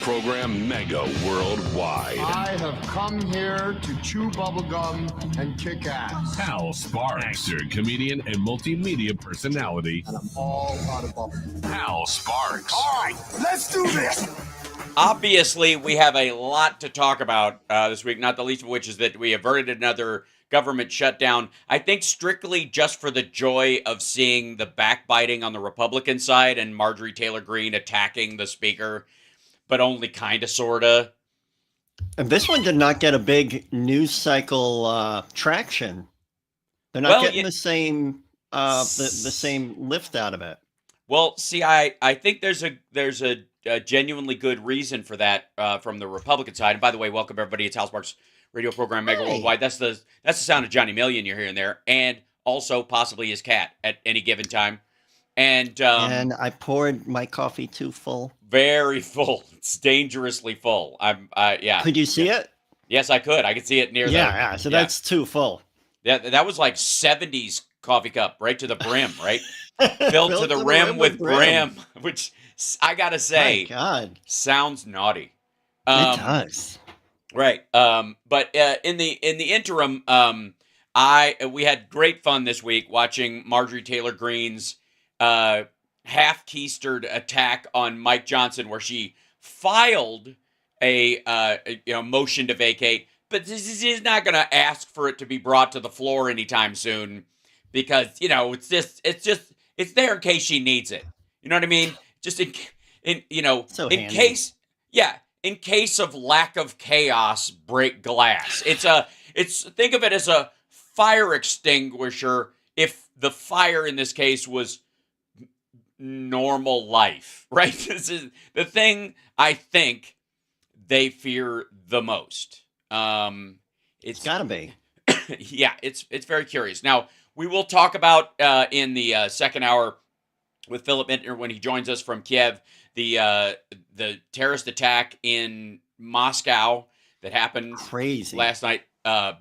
Program Mega Worldwide. I have come here to chew bubblegum and kick ass. Hal Sparks, actor, comedian, and multimedia personality. And I'm all out of bubblegum. Hal Sparks. All right, let's do this. Obviously, we have a lot to talk about this week, not the least of which is that we averted another government shutdown. I think strictly just for the joy of seeing the backbiting on the Republican side and Marjorie Taylor Greene attacking the speaker, but only kind of, sort of. And this one did not get a big news cycle traction. They're not getting the same the same lift out of it. Well, see, I think there's a genuinely good reason for that from the Republican side. And by the way, welcome everybody. It's Hal Sparks' radio program Mega Worldwide. That's the sound of Johnny Million you're hearing there, and also possibly his cat at any given time. And I poured my coffee too full. Very full. It's dangerously full. Yeah. Could you see it? Yes, I could. I could see it near the. Yeah. So that's too full. Yeah, that was like 70s coffee cup, right to the brim, right? Filled to the rim with brim, which I gotta say, my God, sounds naughty. It does. Right. But in the interim, we had great fun this week watching Marjorie Taylor Greene's half-keistered attack on Mike Johnson, where she filed a motion to vacate, but she's not going to ask for it to be brought to the floor anytime soon because it's there in case she needs it. You know what I mean? Just in case of lack of chaos, break glass. Think of it as a fire extinguisher if the fire in this case was normal life, right? This is the thing I think they fear the most. It's gotta be. Yeah, it's very curious. Now, we will talk about in the second hour with Philip Mintner when he joins us from Kiev, the terrorist attack in Moscow that happened last night.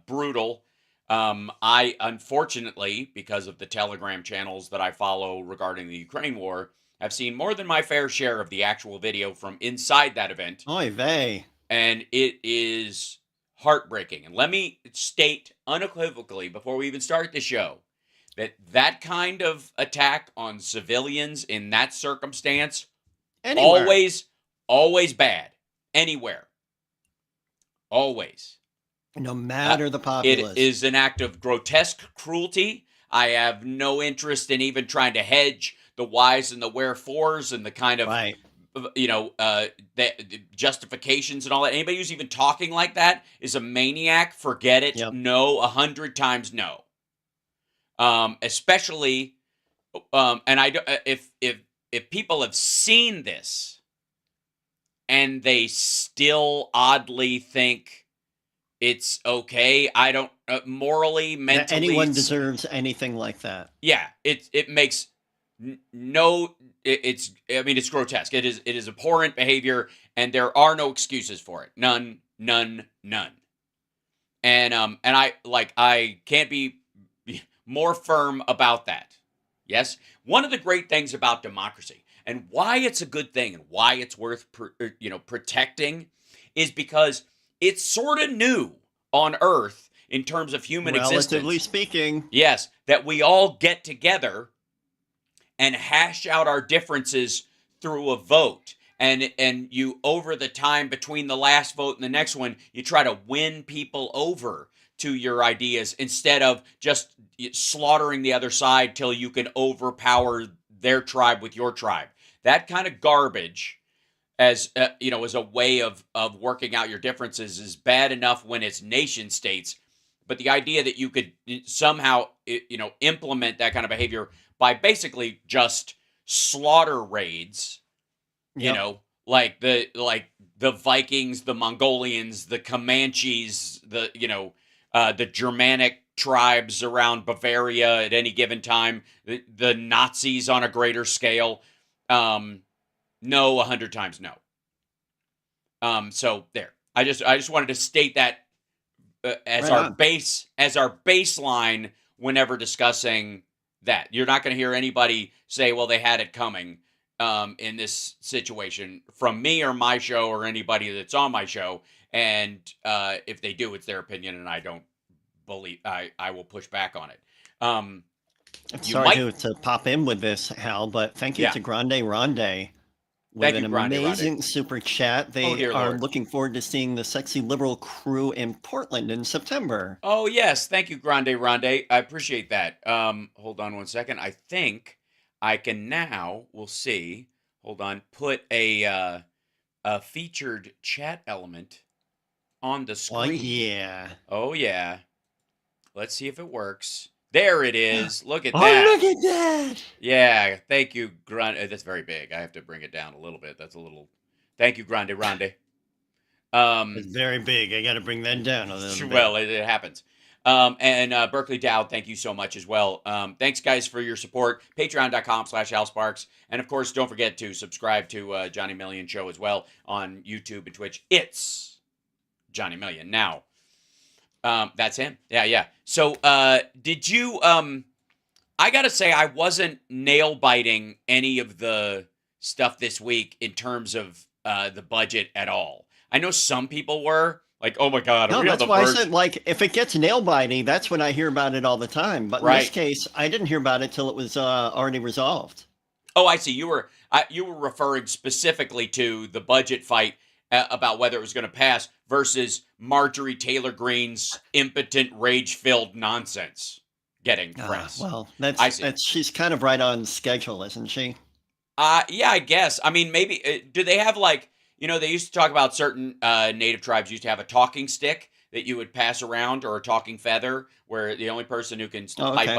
Brutal. I, unfortunately, because of the Telegram channels that I follow regarding the Ukraine war, have seen more than my fair share of the actual video from inside that event. Oy vey. And it is heartbreaking. And let me state unequivocally, before we even start the show, that kind of attack on civilians in that circumstance, Anywhere. always bad. Anywhere. Always. No matter the populace. It is an act of grotesque cruelty. I have no interest in even trying to hedge the whys and the wherefores and the kind of, the justifications and all that. Anybody who's even talking like that is a maniac. Forget it. Yep. No, 100 times no. Especially, and if people have seen this and they still oddly think it's okay. I don't morally, mentally. Anyone deserves anything like that. Yeah, it makes no. It's grotesque. It is abhorrent behavior, and there are no excuses for it. None. And I can't be more firm about that. Yes, one of the great things about democracy and why it's a good thing and why it's worth protecting is because it's sort of new on Earth in terms of human existence. Relatively speaking. Yes, that we all get together and hash out our differences through a vote. And you, over the time between the last vote and the next one, you try to win people over to your ideas instead of just slaughtering the other side till you can overpower their tribe with your tribe. That kind of garbage as a way of working out your differences is bad enough when it's nation states, but the idea that you could somehow implement that kind of behavior by basically just slaughter raids, like the Vikings, the Mongolians, the Comanches, the Germanic tribes around Bavaria at any given time, the Nazis on a greater scale. No, 100 times no. So there. I just wanted to state that as our baseline whenever discussing that. You're not going to hear anybody say, "Well, they had it coming." in this situation from me or my show or anybody that's on my show. And if they do, it's their opinion, and I don't believe I will push back on it. I'm sorry to pop in with this, Hal, but thank you to Grande Ronde with an amazing super chat. They are looking forward to seeing the Sexy Liberal crew in Portland in September. Oh, yes. Thank you, Grande Ronde. I appreciate that. Hold on one second. I think I can now, we'll see, hold on, put a featured chat element on the screen. Oh, yeah. Oh, yeah. Let's see if it works. There it is. Look at that. Oh, look at that. Yeah. Thank you, Grande. That's very big. I have to bring it down a little bit. That's a little. Thank you, Grande Ronde. It's very big. I got to bring that down a little bit. Well, it happens. And Berkeley Dowd, thank you so much as well. Thanks, guys, for your support. Patreon.com/HalSparks. And, of course, don't forget to subscribe to Johnny Million Show as well on YouTube and Twitch. It's Johnny Million. Now, that's him. Yeah. So, did you, I gotta say, I wasn't nail biting any of the stuff this week in terms of, the budget at all. I know some people were like, oh my God. No, that's why I said, like, if it gets nail biting, that's when I hear about it all the time. But in this case, I didn't hear about it till it was, already resolved. Oh, I see. You were referring specifically to the budget fight about whether it was going to pass versus Marjorie Taylor Greene's impotent, rage-filled nonsense getting press. Well, that's she's kind of right on schedule, isn't she? Yeah, I guess. I mean, maybe do they have like, they used to talk about certain native tribes used to have a talking stick that you would pass around, or a talking feather, where the only person who can pipe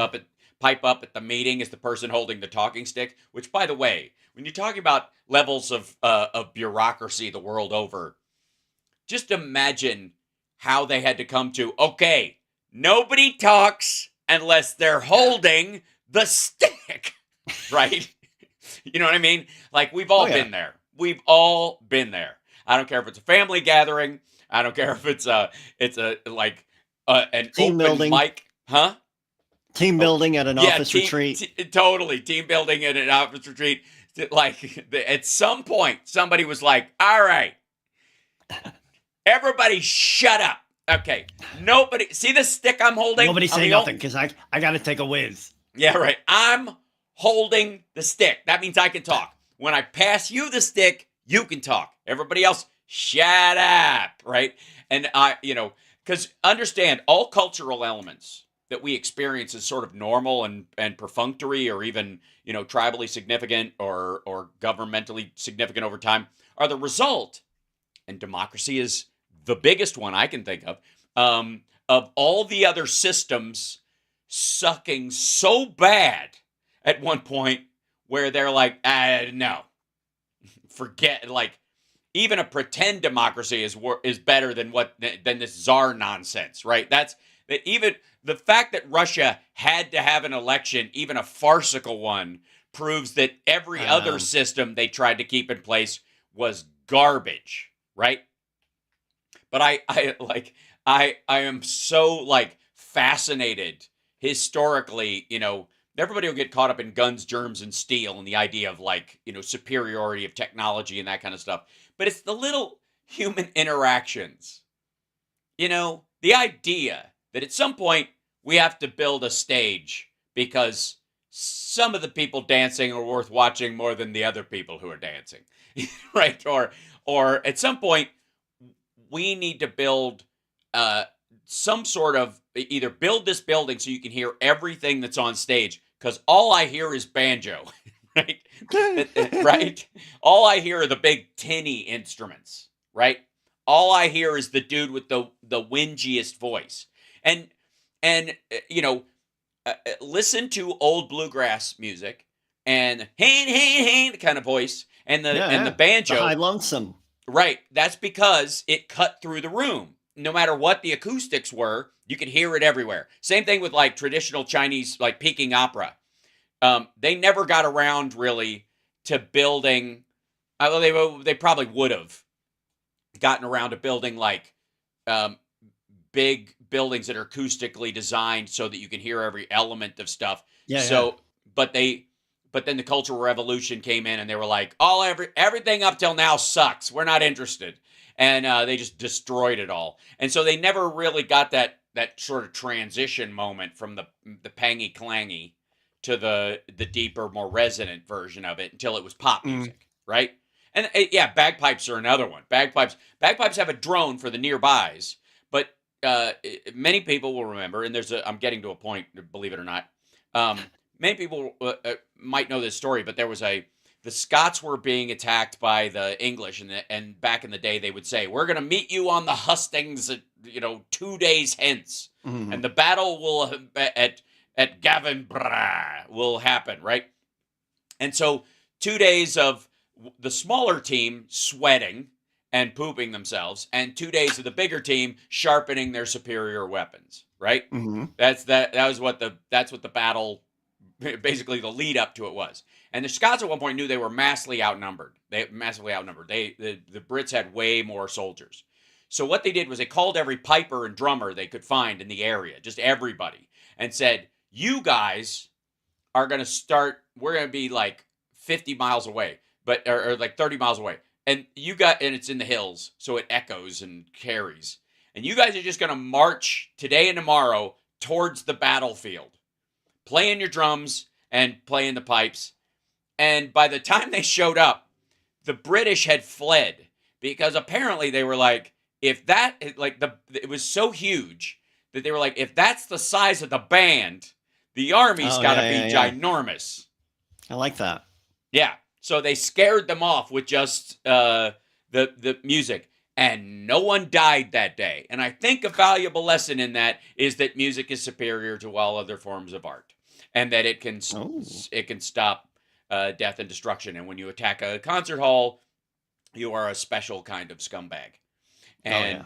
up at the meeting is the person holding the talking stick. Which, by the way, when you're talking about levels of bureaucracy the world over, just imagine how they had to come to, okay, nobody talks unless they're holding the stick, right? You know what I mean? Like, we've all been there. We've all been there. I don't care if it's a family gathering. I don't care if it's an team open building. mic. Huh? Team building at an office retreat. Totally. Team building at an office retreat. Like, at some point, somebody was like, all right, everybody shut up. Okay. Nobody. See the stick I'm holding? Nobody say nothing, because I got to take a whiz. Yeah, right. I'm holding the stick. That means I can talk. When I pass you the stick, you can talk. Everybody else, shut up, right? And because understand, all cultural elements that we experience as sort of normal and perfunctory, or even, tribally significant or governmentally significant over time, are the result, and democracy is the biggest one I can think of all the other systems sucking so bad at one point where they're like, no, forget, like, even a pretend democracy is better than this czar nonsense, right? That even the fact that Russia had to have an election, even a farcical one, proves that every other system they tried to keep in place was garbage, right? But I am so, like, fascinated historically, everybody will get caught up in guns, germs, and steel and the idea of, like, superiority of technology and that kind of stuff. But it's the little human interactions. The idea that at some point we have to build a stage because some of the people dancing are worth watching more than the other people who are dancing, right? Or at some point we need to build some sort of, either build this building so you can hear everything that's on stage, because all I hear is banjo, right? Right? All I hear are the big tinny instruments, right? All I hear is the dude with the whingiest voice. And listen to old bluegrass music and hey kind of voice, and the banjo, the high lonesome. Right. That's because it cut through the room. No matter what the acoustics were, you could hear it everywhere. Same thing with, like, traditional Chinese, like, Peking opera. They never got around really to building. They probably would have gotten around to building, like, big buildings that are acoustically designed so that you can hear every element of stuff. But but then the Cultural Revolution came in, and they were like, everything up till now sucks. We're not interested, and they just destroyed it all. And so they never really got that sort of transition moment from the pangy clangy to the deeper, more resonant version of it until it was pop music, right? And yeah, bagpipes are another one. Bagpipes have a drone for the nearbys, but many people will remember, and I'm getting to a point, believe it or not. Many people might know this story, but there was the Scots were being attacked by the English, and back in the day they would say, "We're going to meet you on the hustings, 2 days hence, and the battle will at Gavin will happen," right? And so 2 days of the smaller team sweating and pooping themselves, and 2 days of the bigger team sharpening their superior weapons, right? That's what the battle, basically the lead up to it was. And the Scots at one point knew they were massively outnumbered. The Brits had way more soldiers. So what they did was they called every piper and drummer they could find in the area, just everybody, and said, "You guys are going to start, we're going to be like 50 miles away, or like 30 miles away. And it's in the hills, so it echoes and carries. And you guys are just going to march today and tomorrow towards the battlefield, playing your drums and playing the pipes." And by the time they showed up, the British had fled, because apparently they were like, it was so huge that they were like, if that's the size of the band, the army's got to be ginormous. I like that. Yeah. So they scared them off with just the music, and no one died that day. And I think a valuable lesson in that is that music is superior to all other forms of art, and that it can stop death and destruction. And when you attack a concert hall, you are a special kind of scumbag, and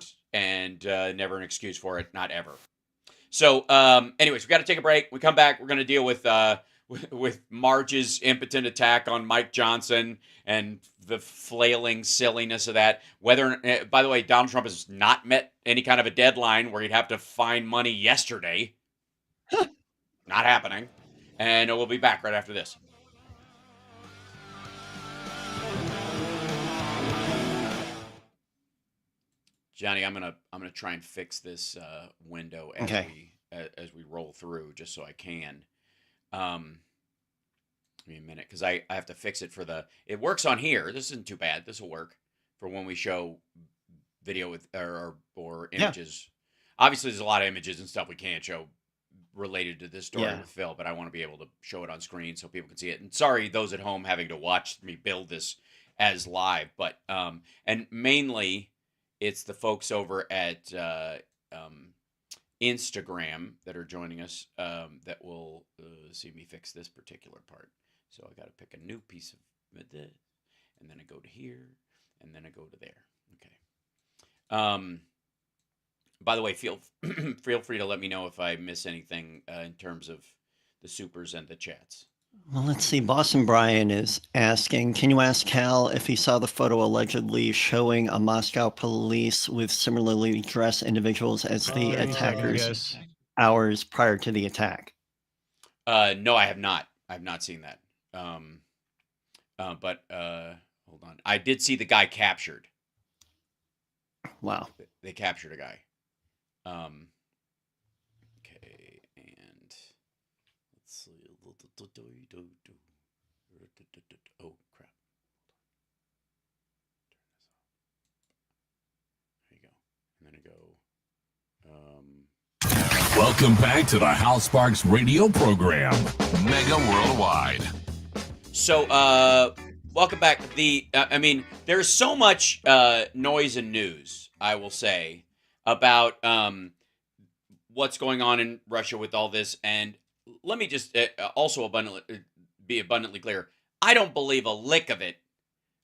never an excuse for it, not ever. So, anyways, we got to take a break. We come back, we're going to deal with Marge's impotent attack on Mike Johnson and the flailing silliness of that. By the way, Donald Trump has not met any kind of a deadline where he'd have to find money yesterday. Not happening. And we'll be back right after this. Johnny, I'm gonna try and fix this window as we roll through, just so I can. Give me a minute, because I have to fix it it works on here. This isn't too bad. This will work for when we show video with or images. Yeah. Obviously, there's a lot of images and stuff we can't show related to this story with Phil, but I want to be able to show it on screen so people can see it. And sorry, those at home having to watch me build this as live, but and mainly it's the folks over at Instagram that are joining us that will see me fix this particular part. So I got to pick a new piece of this, and then I go to here, and then I go to there. Okay. By the way, feel free to let me know if I miss anything in terms of the supers and the chats. Well, let's see. Boston Brian is asking, can you ask Cal if he saw the photo allegedly showing a Moscow police with similarly dressed individuals as the attackers hours prior to the attack? No, I have not. I have not seen that. But hold on. I did see the guy captured. Wow. They captured a guy. Okay, and let's see. Oh, crap. There you go. And then I go. Welcome back to the Hal Sparks radio program, Mega Worldwide. So, welcome back. There's so much noise and news, I will say, about what's going on in Russia with all this. And let me just also be abundantly clear. I don't believe a lick of it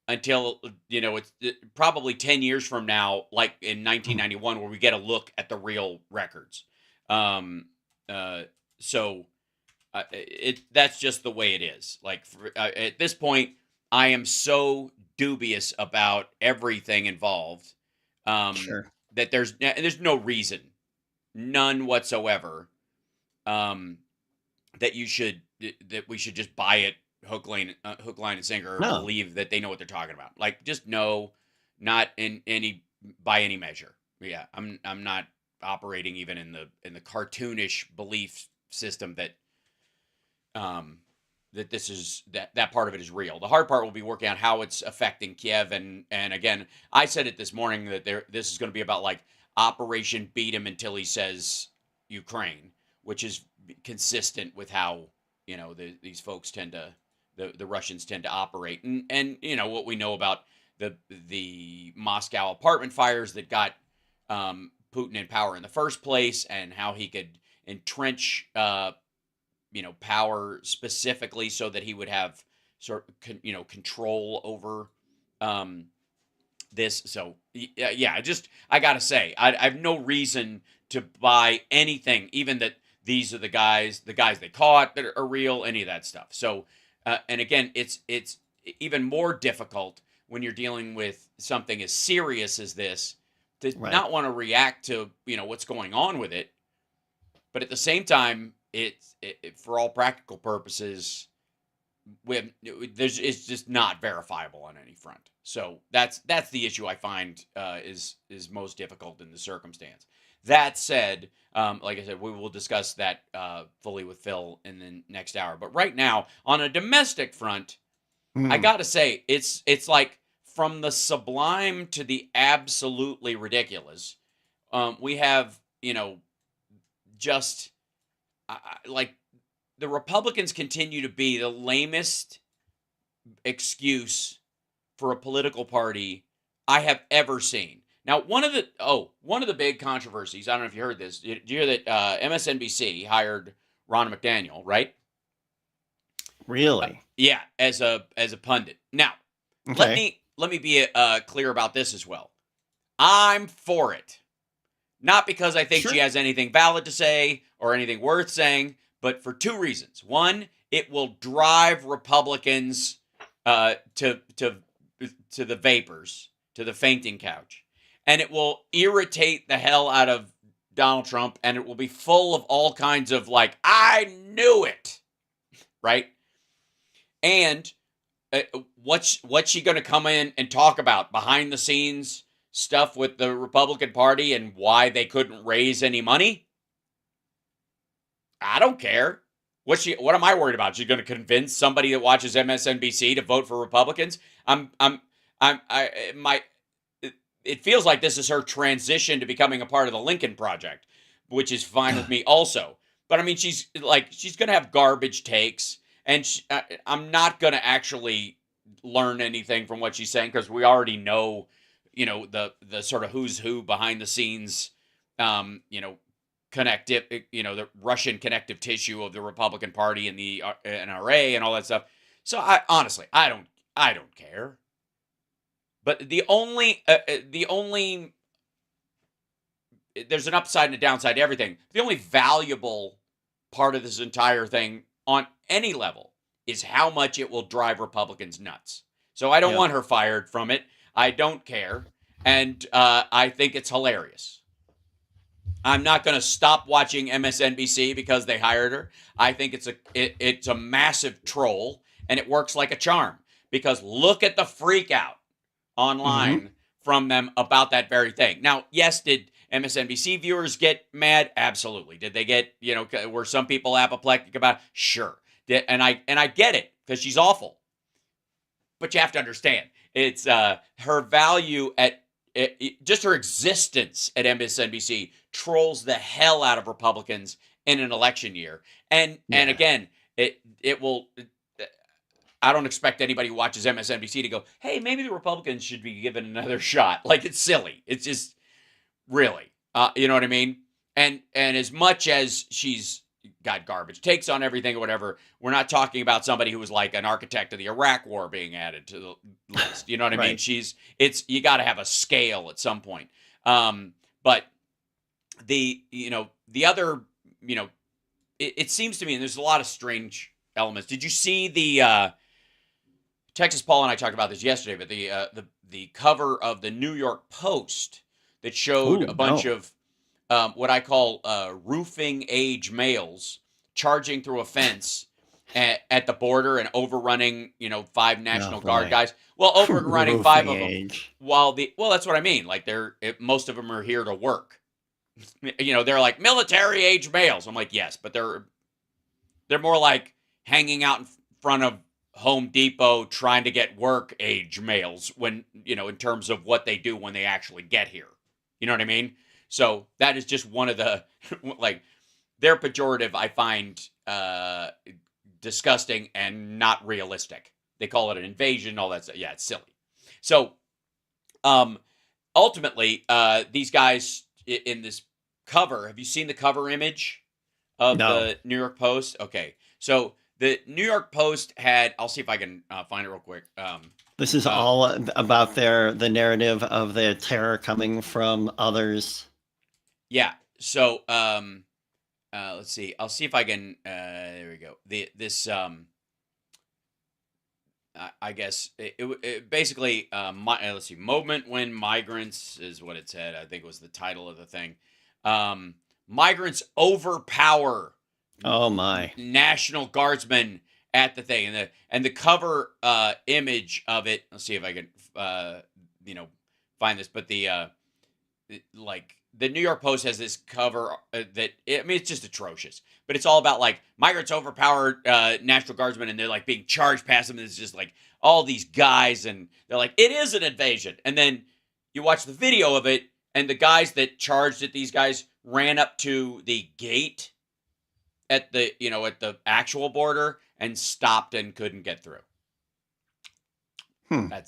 until, it's probably 10 years from now, like in 1991, where we get a look at the real records. That's just the way it is. Like at this point, I am so dubious about everything involved that there's no reason, none whatsoever, that we should just buy it hook, line, and sinker No. believe that they know what they're talking about. Like, just no, not in any by any measure. Yeah, I'm not operating even in the cartoonish belief system that that this is that part of it is real. The hard part will be working out how it's affecting Kiev, and again, I said it this morning that this is going to be about like Operation Beat Him Until He Says Ukraine, which is consistent with how these folks tend to the Russians tend to operate, and what we know about the Moscow apartment fires that got Putin in power in the first place, and how he could entrench power specifically so that he would have sort of control over this. So yeah, I gotta say, I have no reason to buy anything, even that these are the guys they caught that are real, any of that stuff. So and again, it's even more difficult when you're dealing with something as serious as this to not want to react to what's going on with it, but at the same time, it for all practical purposes, it's just not verifiable on any front. So that's the issue I find is most difficult in the circumstance. That said, like I said, we will discuss that fully with Phil in the next hour. But right now, on a domestic front, I gotta say it's like from the sublime to the absolutely ridiculous. We have just like the Republicans continue to be the lamest excuse for a political party I have ever seen. Now, one of the big controversies, I don't know if you heard this. Did you hear that MSNBC hired Ron McDaniel, right? Really? Yeah, as a pundit. Now, okay. let me be clear about this as well. I'm for it. Not because I think she has anything valid to say or anything worth saying, but for two reasons. One, it will drive Republicans to the vapors, to the fainting couch. And it will irritate the hell out of Donald Trump, and it will be full of all kinds of like, I knew it, right? And what's she going to come in and talk about behind the scenes stuff with the Republican Party and why they couldn't raise any money? I don't care. What am I worried about? She's going to convince somebody that watches MSNBC to vote for Republicans? It feels like this is her transition to becoming a part of the Lincoln Project, which is fine with me also. But I mean, she's going to have garbage takes, and I'm not going to actually learn anything from what she's saying, because we already know, the sort of who's who behind the scenes, connective, the Russian connective tissue of the Republican Party and the NRA and all that stuff. So I honestly don't care. But the only there's an upside and a downside to everything. The only valuable part of this entire thing on any level is how much it will drive Republicans nuts. So I don't want her fired from it. I don't care. And I think it's hilarious. I'm not going to stop watching MSNBC because they hired her. I think it's a massive troll, and it works like a charm, because look at the freak out online from them about that very thing. Now, yes, did MSNBC viewers get mad? Absolutely. Did they get, were some people apoplectic about it? Sure. And I get it, because she's awful. But you have to understand, it's her value just her existence at MSNBC trolls the hell out of Republicans in an election year. And again, it will. I don't expect anybody who watches MSNBC to go, hey, maybe the Republicans should be given another shot. Like, it's silly. It's just really, you know what I mean? And as much as she's got garbage takes on everything or whatever, we're not talking about somebody who was like an architect of the Iraq War being added to the list. You know what I mean? You got to have a scale at some point. But the other, it seems to me, and there's a lot of strange elements. Did you see the Texas Paul and I talked about this yesterday, but the cover of the New York Post that showed a bunch of what I call roofing age males charging through a fence at the border and overrunning, 5 National Guard guys. Well, overrunning 5 of them. Well, that's what I mean. Like most of them are here to work. They're like military age males. I'm like, yes, but they're more like hanging out in front of Home Depot trying to get work age males when, in terms of what they do when they actually get here. You know what I mean? So that is just one of the, like, their pejorative I find disgusting and not realistic. They call it an invasion, all that stuff. Yeah, it's silly. So ultimately, these guys in this cover, have you seen the cover image of the New York Post? Okay. So the New York Post had, I'll see if I can find it real quick. This is all about the narrative of the terror coming from others. Yeah. So let's see. I'll see if I can. There we go. I guess it basically. Let's see. Moment when migrants is what it said. I think was the title of the thing. Migrants overpower. Oh my! National Guardsmen at the thing, and the cover image of it. Let's see if I can find this. But the New York Post has this cover it's just atrocious. But it's all about like migrants overpower National Guardsmen, and they're like being charged past them. And it's just like all these guys, and they're like, it is an invasion. And then you watch the video of it, and the guys that charged at these guys ran up to the gate at the actual border and stopped and couldn't get through. That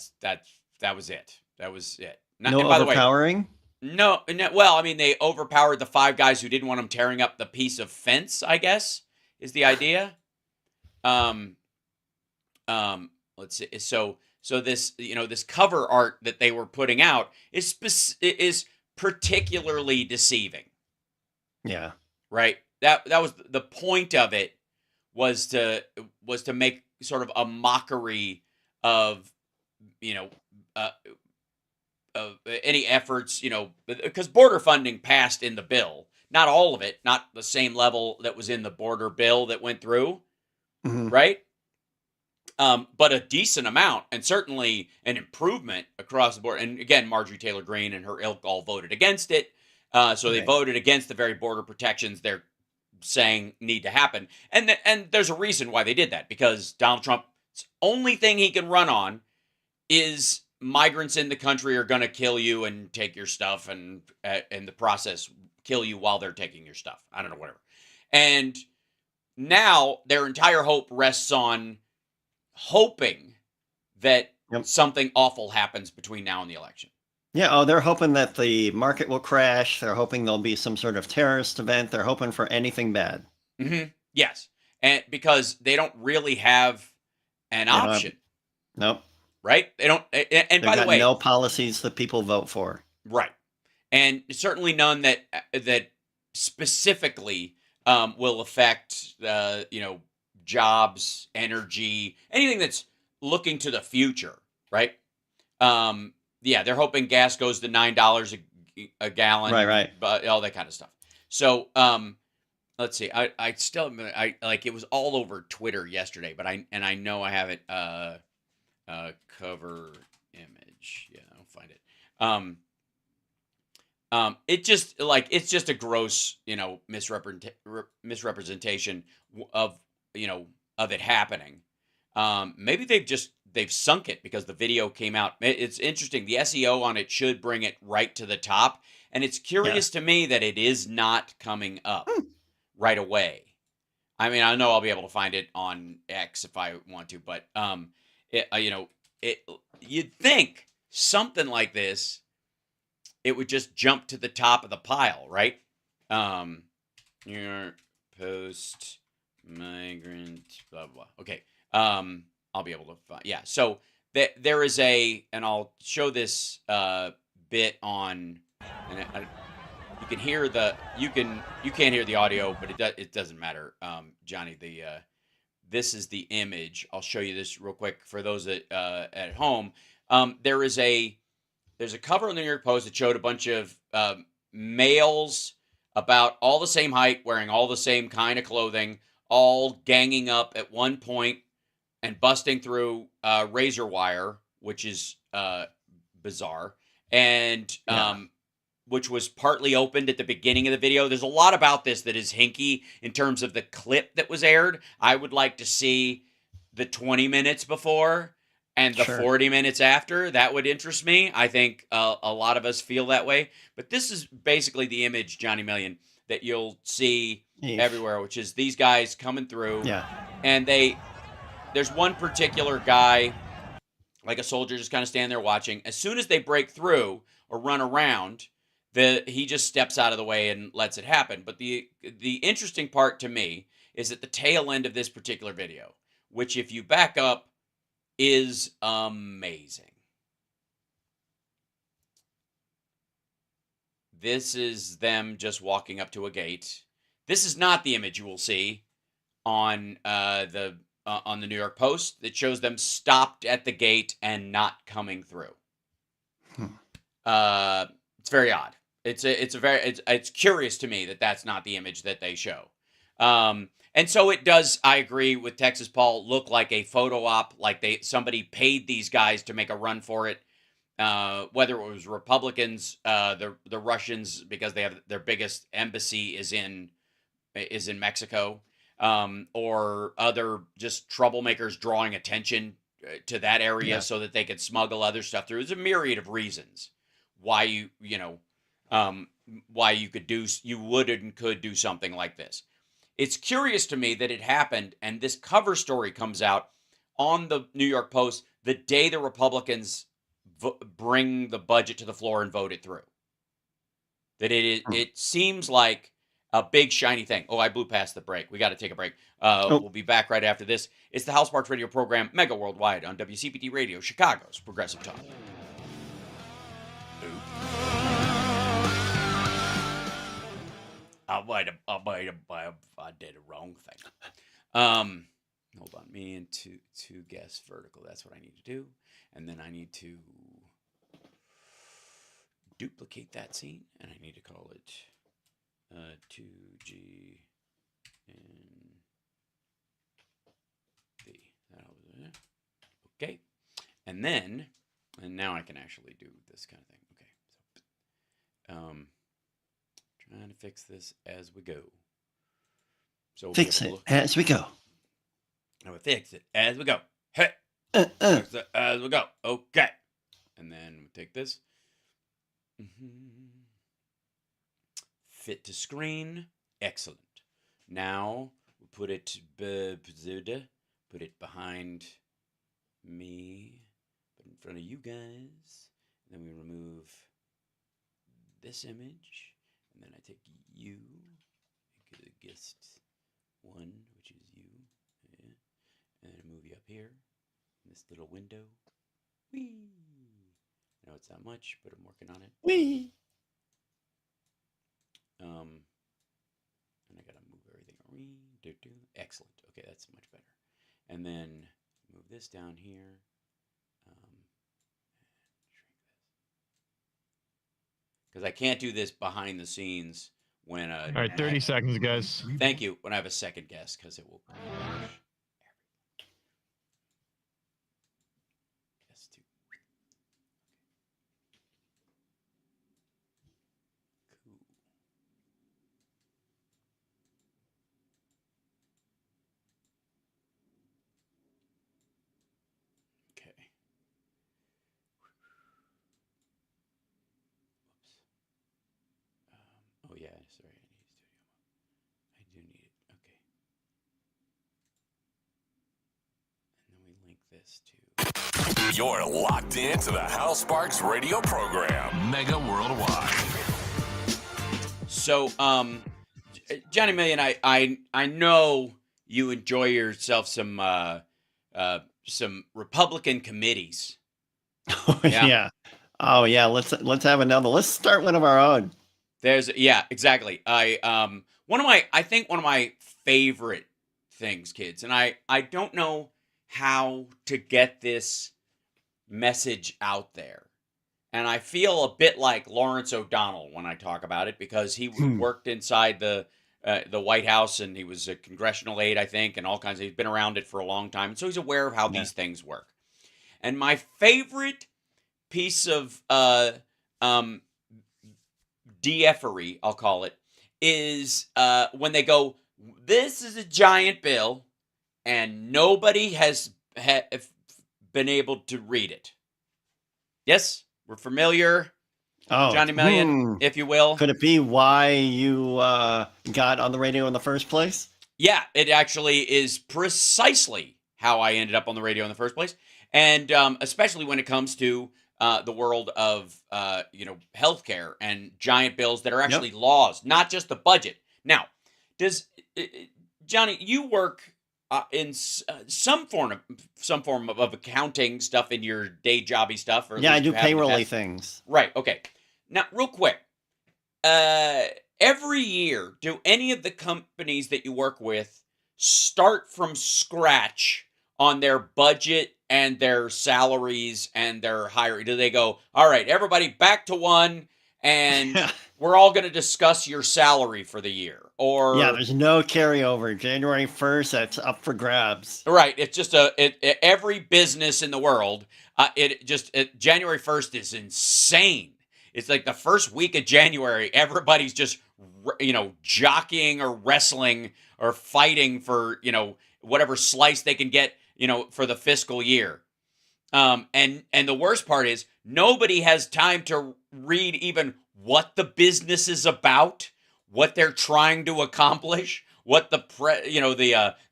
was it. That was it. No overpowering? No. Well, I mean, they overpowered the 5 guys who didn't want them tearing up the piece of fence, I guess, is the idea. Let's see. So this, this cover art that they were putting out is particularly deceiving. Yeah. Right? That was the point of it, was to make sort of a mockery of of any efforts, because border funding passed in the bill, not all of it, not the same level that was in the border bill that went through, right? But a decent amount, and certainly an improvement across the board. And again, Marjorie Taylor Greene and her ilk all voted against it. So they voted against the very border protections they're saying need to happen. And there's a reason why they did that, because Donald Trump's only thing he can run on is migrants in the country are going to kill you and take your stuff, and in the process kill you while they're taking your stuff. I don't know, whatever. And now their entire hope rests on hoping that something awful happens between now and the election. Yeah, they're hoping that the market will crash. They're hoping there'll be some sort of terrorist event. They're hoping for anything bad. Yes, and because they don't really have an option. Nope. Right? They don't. And by the way, no policies that people vote for. Right, and certainly none that specifically will affect jobs, energy, anything that's looking to the future. Right. Yeah, they're hoping gas goes to $9 a gallon. Right. But all that kind of stuff. So, let's see. I still like, it was all over Twitter yesterday, but I know I have it cover image. Yeah, I'll find it. It's just a gross, misrepresentation of it happening. Maybe they've sunk it because the video came out. It's interesting. The SEO on it should bring it right to the top. And it's curious to me that it is not coming up right away. I mean, I know I'll be able to find it on X if I want to, but you'd think something like this, it would just jump to the top of the pile, right? New York Post, migrant, blah, blah. Okay. I'll be able to find, so there is and I'll show this bit on, and you can hear you can't hear the audio, but it doesn't matter. Johnny, this is the image. I'll show you this real quick for those that at home. There's a cover in the New York Post that showed a bunch of males about all the same height, wearing all the same kind of clothing, all ganging up at one point and busting through razor wire, which is bizarre, and which was partly opened at the beginning of the video. There's a lot about this that is hinky in terms of the clip that was aired. I would like to see the 20 minutes before and the 40 minutes after. That would interest me. I think a lot of us feel that way. But this is basically the image, Johnny Million, that you'll see everywhere, which is these guys coming through. Yeah. And there's one particular guy, like a soldier, just kind of standing there watching. As soon as they break through or run around, he just steps out of the way and lets it happen. But the interesting part to me is at the tail end of this particular video, which if you back up is amazing. This is them just walking up to a gate. This is not the image you will see on the New York Post that shows them stopped at the gate and not coming through. It's very odd. It's curious to me that that's not the image that they show. And so it does, I agree with Texas Paul, look like a photo op, like somebody paid these guys to make a run for it. Whether it was Republicans, the Russians, because they have their biggest embassy is in Mexico, or other just troublemakers drawing attention to that area so that they could smuggle other stuff through. There's a myriad of reasons why you would and could do something like this. It's curious to me that it happened, and this cover story comes out on the New York Post the day the Republicans bring the budget to the floor and vote it through. That it seems like a big shiny thing. Oh, I blew past the break. We got to take a break. We'll be back right after this. It's the Hal Sparks radio program, Mega Worldwide, on WCPT Radio, Chicago's Progressive Talk. I did a wrong thing. Hold on. Me and two guests vertical. That's what I need to do. And then I need to duplicate that scene. And I need to call it 2G and B. Okay. And now I can actually do this kind of thing. Okay. Trying to fix this as we go. So fix it as we go. I will fix it as we go. Hey, fix it as we go. Okay, and then we take this. Fit to screen. Excellent. Now we put it behind me, put it in front of you guys. Then we remove this image. And then I take you, guest one, which is you, and I move you up here in this little window. Whee! I know it's not much, but I'm working on it. Whee! And I gotta move everything. Excellent. Okay, that's much better. And then move this down here. Because I can't do this behind the scenes when... All right, 30 seconds, guys. Thank you. When I have a second guest, because it will... Guest two. Cool. Okay. Oh yeah, sorry, I do need it. Okay. And then we link this to... You're locked into the Hal Sparks radio program, Mega Worldwide. So, Johnny Million, I know you enjoy yourself some Republican committees. Oh yeah. Oh yeah. Let's have another. Let's start one of our own. Exactly. I think one of my favorite things, kids, and I don't know how to get this message out there. And I feel a bit like Lawrence O'Donnell when I talk about it, because he worked inside the the White House, and he was a congressional aide, I think, and all kinds of. He's been around it for a long time, and so he's aware of how these things work. And my favorite piece of DFery, I'll call it, is when they go, "This is a giant bill, and nobody has been able to read it." Yes, we're familiar. Oh, Johnny Million, if you will. Could it be why you got on the radio in the first place? Yeah, it actually is precisely how I ended up on the radio in the first place. And especially when it comes to the world of, healthcare and giant bills that are actually laws, not just the budget. Now, Johnny, you work in some form of accounting stuff in your day jobby stuff? Or I do payroll-y things. Right, okay. Now, real quick, every year, do any of the companies that you work with start from scratch on their budget and their salaries and their hiring? Do they go, all right, everybody back to one, and we're all going to discuss your salary for the year? Or there's no carryover. January 1st, that's up for grabs. Right. It's just every business in the world. January 1st is insane. It's like the first week of January, everybody's just, jockeying or wrestling or fighting for, whatever slice they can get, for the fiscal year. And the worst part is nobody has time to read even what the business is about, what they're trying to accomplish, what the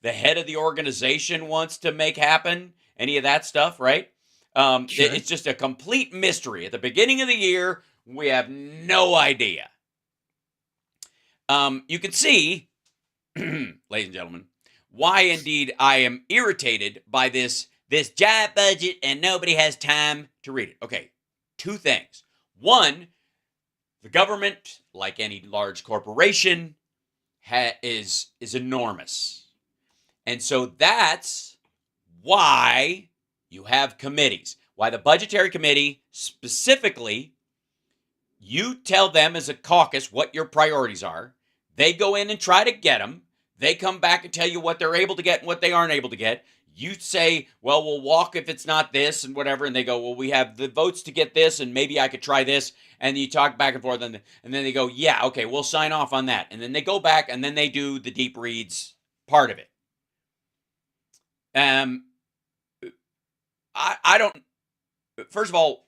head of the organization wants to make happen, any of that stuff, right? Sure. It's just a complete mystery. At the beginning of the year, we have no idea. You can see, ladies and gentlemen, why indeed I am irritated by this giant budget and nobody has time to read it. Okay, two things. One, the government, like any large corporation, is enormous. And so that's why you have committees. Why the Budgetary Committee, specifically, you tell them as a caucus what your priorities are. They go in and try to get them. They come back and tell you what they're able to get and what they aren't able to get. You say, well, we'll walk if it's not this and whatever. And they go, well, we have the votes to get this and maybe I could try this. And you talk back and forth. And then they go, yeah, okay, we'll sign off on that. And then they go back and then they do the deep reads part of it. I don't, first of all,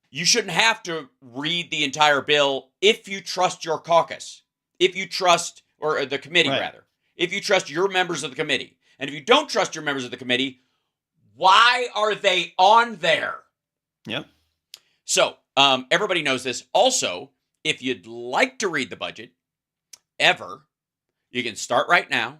you shouldn't have to read the entire bill if you trust your caucus, if you trust, or the committee rather, if you trust your members of the committee. And if you don't trust your members of the committee, why are they on there? Yep. So everybody knows this. Also, if you'd like to read the budget, you can start right now.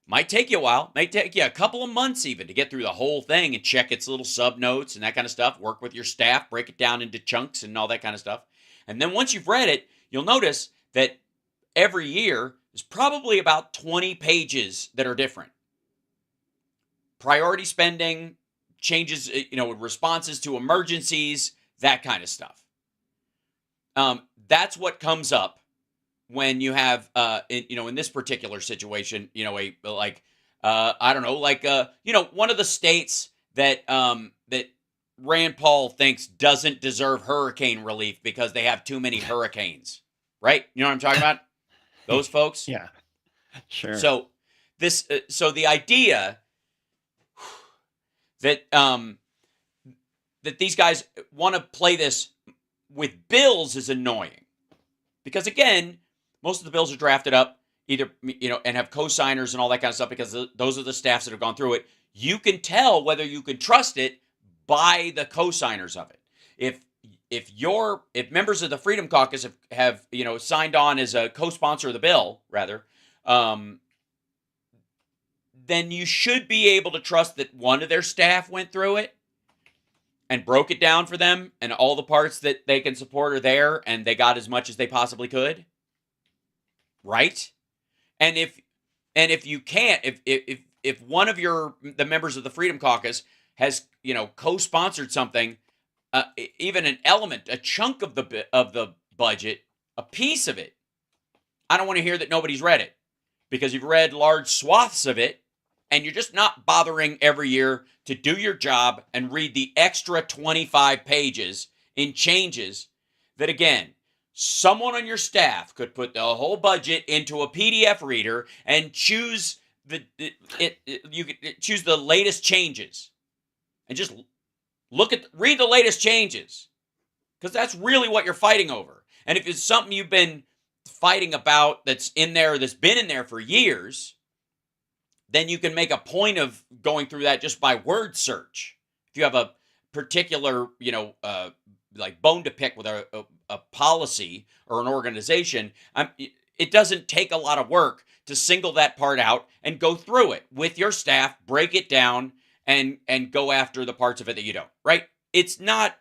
Might take you a while. Might take you a couple of months even to get through the whole thing and check its little sub notes and that kind of stuff. Work with your staff, break it down into chunks and all that kind of stuff. And then once you've read it, you'll notice that every year there's probably about 20 pages that are different. Priority spending, changes, responses to emergencies, that kind of stuff. That's what comes up when you have, in this particular situation, one of the states that that Rand Paul thinks doesn't deserve hurricane relief because they have too many hurricanes, right? You know what I'm talking about? Those folks? Yeah, sure. So the idea that that these guys want to play this with bills is annoying, because again, most of the bills are drafted up either and have co-signers and all that kind of stuff because those are the staffs that have gone through it. You can tell whether you can trust it by the co-signers of it. If members of the Freedom Caucus have signed on as a co-sponsor of the bill, rather, then you should be able to trust that one of their staff went through it and broke it down for them, and all the parts that they can support are there, and they got as much as they possibly could. Right? And if you can't, if one of the members of the Freedom Caucus has co-sponsored something, even an element, a chunk of the budget, a piece of it, I don't want to hear that nobody's read it. because you've read large swaths of it, and you're just not bothering every year to do your job and read the extra 25 pages in changes that, again, someone on your staff could put the whole budget into a PDF reader and choose you could choose the latest changes and just read the latest changes, because that's really what you're fighting over. And if it's something you've been fighting about that's in there, that's been in there for years, then you can make a point of going through that just by word search. If you have a particular, like bone to pick with a policy or an organization, it doesn't take a lot of work to single that part out and go through it with your staff, break it down, and go after the parts of it that you don't, right? It's not,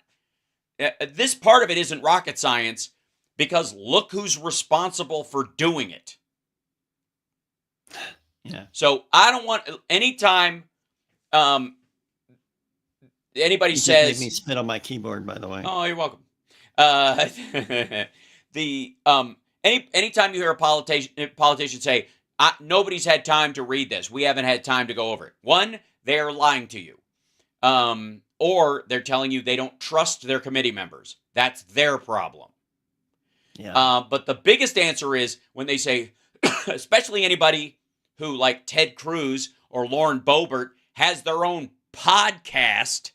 this part of it isn't rocket science, because look who's responsible for doing it. Yeah. So I don't want, anytime anybody says, made me spit on my keyboard, by the way. Oh, you're welcome. Anytime you hear a politician say, nobody's had time to read this, we haven't had time to go over it. One, they're lying to you. Or they're telling you they don't trust their committee members. That's their problem. Yeah. But the biggest answer is when they say, especially anybody who, like Ted Cruz or Lauren Boebert, has their own podcast.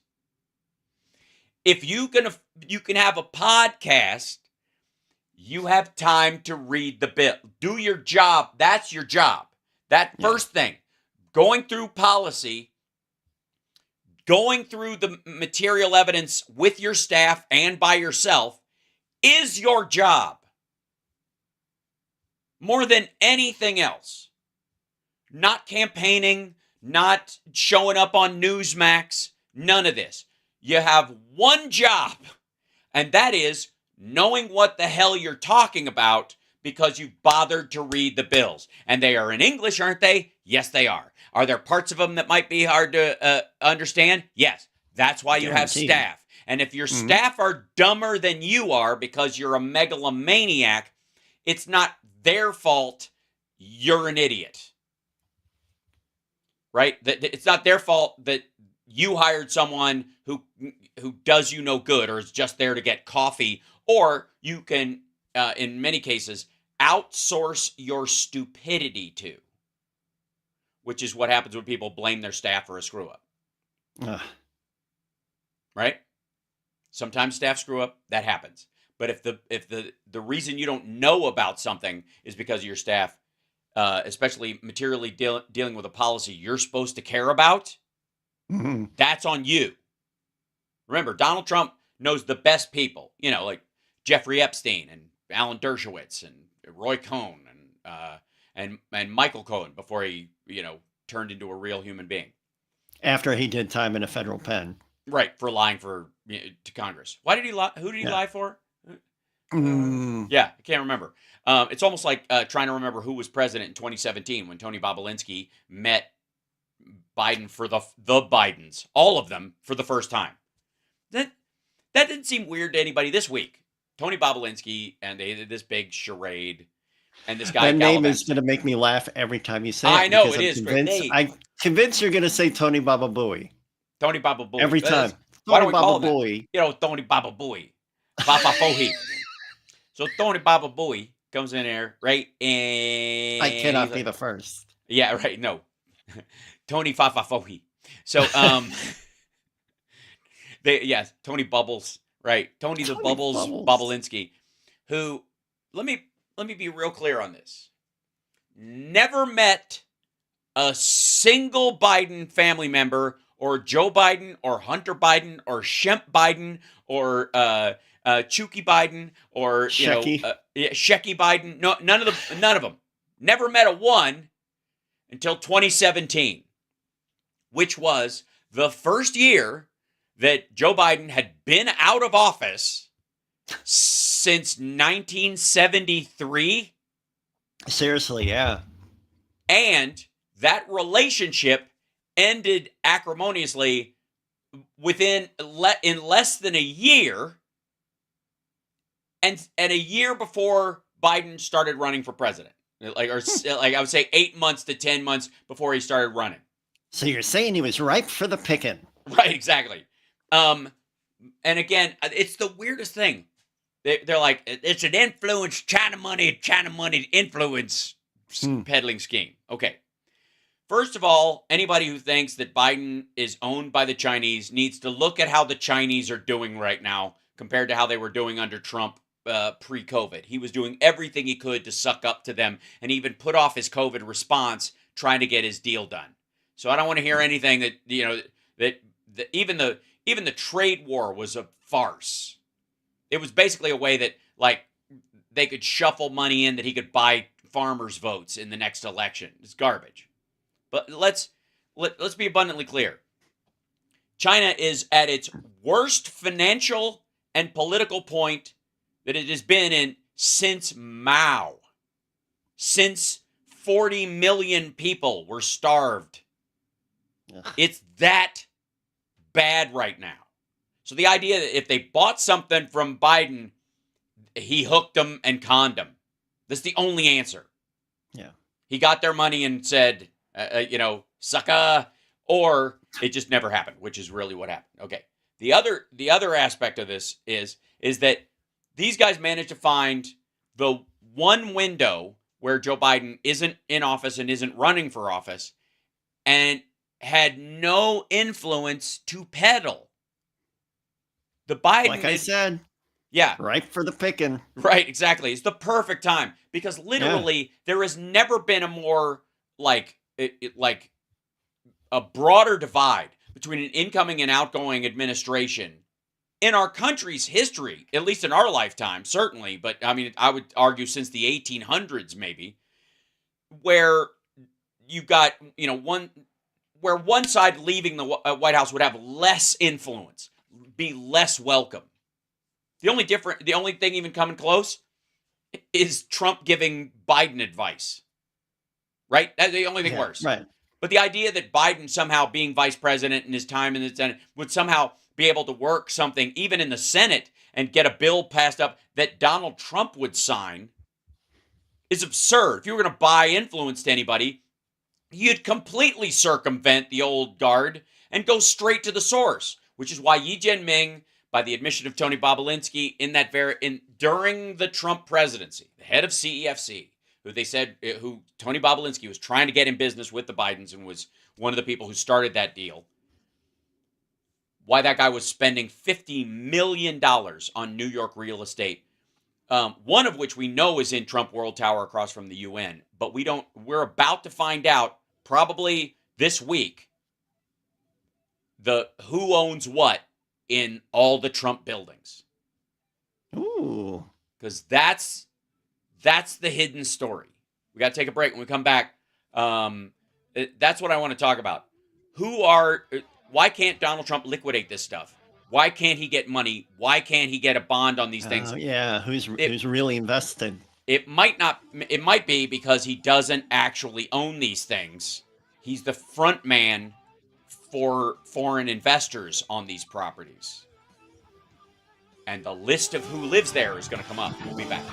If you can have a podcast, you have time to read the bill. Do your job. That's your job. That first thing, going through policy, going through the material evidence with your staff and by yourself is your job. More than anything else. Not campaigning, not showing up on Newsmax, none of this. You have one job, and that is knowing what the hell you're talking about because you've bothered to read the bills. And they are in English, aren't they? Yes, they are. Are there parts of them that might be hard to understand? Yes. That's why you have staff. And if your staff are dumber than you are because you're a megalomaniac, it's not their fault. You're an idiot. Right? It's not their fault that you hired someone who does you no good or is just there to get coffee. Or you can, in many cases, outsource your stupidity to, which is what happens when people blame their staff for a screw up. Right? Sometimes staff screw up. That happens. But if the reason you don't know about something is because of your staff, especially materially dealing with a policy you're supposed to care about, that's on you. Remember, Donald Trump knows the best people, like Jeffrey Epstein and Alan Dershowitz and Roy Cohn and Michael Cohen before he, turned into a real human being. After he did time in a federal pen. Right, for lying to Congress. Why did he lie? Who did he lie for? Yeah, I can't remember. It's almost like trying to remember who was president in 2017 when Tony Bobulinski met Biden for the Bidens, all of them, for the first time. That didn't seem weird to anybody this week. Tony Bobulinski, and they did this big charade, and this guy. That name is going to make me laugh every time you say it. I know it is. I'm convinced you're going to say Tony Baba Booey. Tony Baba Booey. Every time. Why do we call him that? Tony Baba Booey. Baba Fohi. So Tony Baba Booey comes in there, right? And I cannot be the first. Yeah, right. No. Tony Fafa Fohi. So Tony Bubbles, right? Tony the Bubbles Bobulinski, who let me be real clear on this. Never met a single Biden family member or Joe Biden or Hunter Biden or Shemp Biden or Chucky Biden or Shecky Biden. No, none of them. Never met a one until 2017, which was the first year that Joe Biden had been out of office since 1973. Seriously, yeah. And that relationship ended acrimoniously in less than a year, and a year before Biden started running for president. like I would say 8 months to 10 months before he started running. So you're saying he was ripe for the picking. Right, exactly. And again, it's the weirdest thing. They're like, it's an China money influence peddling scheme. Okay. First of all, anybody who thinks that Biden is owned by the Chinese needs to look at how the Chinese are doing right now compared to how they were doing under Trump pre-COVID. He was doing everything he could to suck up to them and even put off his COVID response trying to get his deal done. So I don't want to hear anything that, that even the trade war was a farce. It was basically a way that, like, they could shuffle money in that he could buy farmers' votes in the next election. It's garbage. But let's be abundantly clear. China is at its worst financial and political point that it has been in since Mao. Since 40 million people were starved. It's that bad right now. So the idea that if they bought something from Biden, he hooked them and conned them. That's the only answer. Yeah. He got their money and said, sucker, or it just never happened, which is really what happened. Okay. The other aspect of this is that these guys managed to find the one window where Joe Biden isn't in office and isn't running for office and had no influence to peddle. The Biden, like I said, yeah, ripe for the picking. Right, exactly. It's the perfect time because literally there has never been a more like a broader divide between an incoming and outgoing administration in our country's history, at least in our lifetime, certainly. But I mean, I would argue since the 1800s, maybe, where you've got where one side leaving the White House would have less influence, be less welcome. The only thing even coming close is Trump giving Biden advice. Right? That's the only thing worse. Right. But the idea that Biden somehow being vice president in his time in the Senate would somehow be able to work something even in the Senate and get a bill passed up that Donald Trump would sign is absurd. If you were going to buy influence to anybody, you'd completely circumvent the old guard and go straight to the source, which is why Yi Jianming, by the admission of Tony Bobulinski during the Trump presidency, the head of CEFC, who Tony Bobulinski was trying to get in business with the Bidens and was one of the people who started that deal, why that guy was spending $50 million on New York real estate, one of which we know is in Trump World Tower across from the UN, but we're about to find out probably this week who owns what in all the Trump buildings. Ooh. Because that's the hidden story. We got to take a break. When we come back, that's what I want to talk about. Why can't Donald Trump liquidate this stuff? Why can't he get money? Why can't he get a bond on these things? Yeah, who's really invested? It might be because he doesn't actually own these things. He's the front man for foreign investors on these properties. And the list of who lives there is going to come up. We'll be back.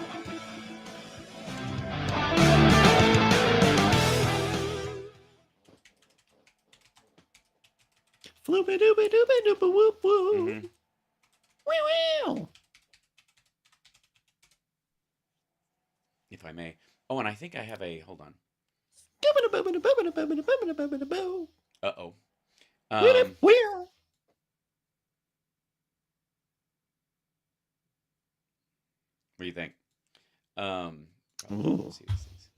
Floopy doopy doopy doopy whoop whoop. Mm-hmm. Wow. If I may. Oh, and I think I have a. Hold on. Uh-oh. What do you think? Let's see these things.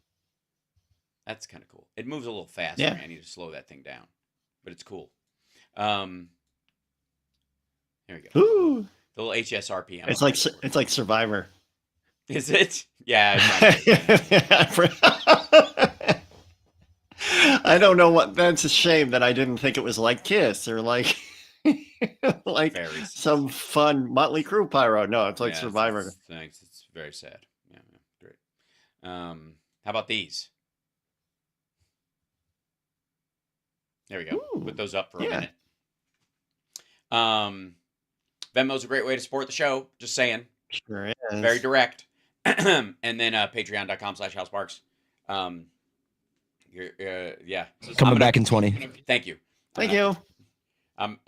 That's kind of cool. It moves a little fast. Yeah. I need to slow that thing down, but it's cool. Here we go. Ooh. The little HSRPM. It's like Survivor. Is it? Yeah. I don't know what. That's a shame that I didn't think it was like Kiss or like some fun Motley Crue pyro. No, it's like Survivor. Thanks. It's very sad. Yeah, great. How about these? There we go. Ooh, put those up for a minute. Venmo's a great way to support the show. Just saying. Sure is. Very direct. And then patreon.com/HalSparks. Yeah. Coming back in 20. Thank you. Thank you. I'm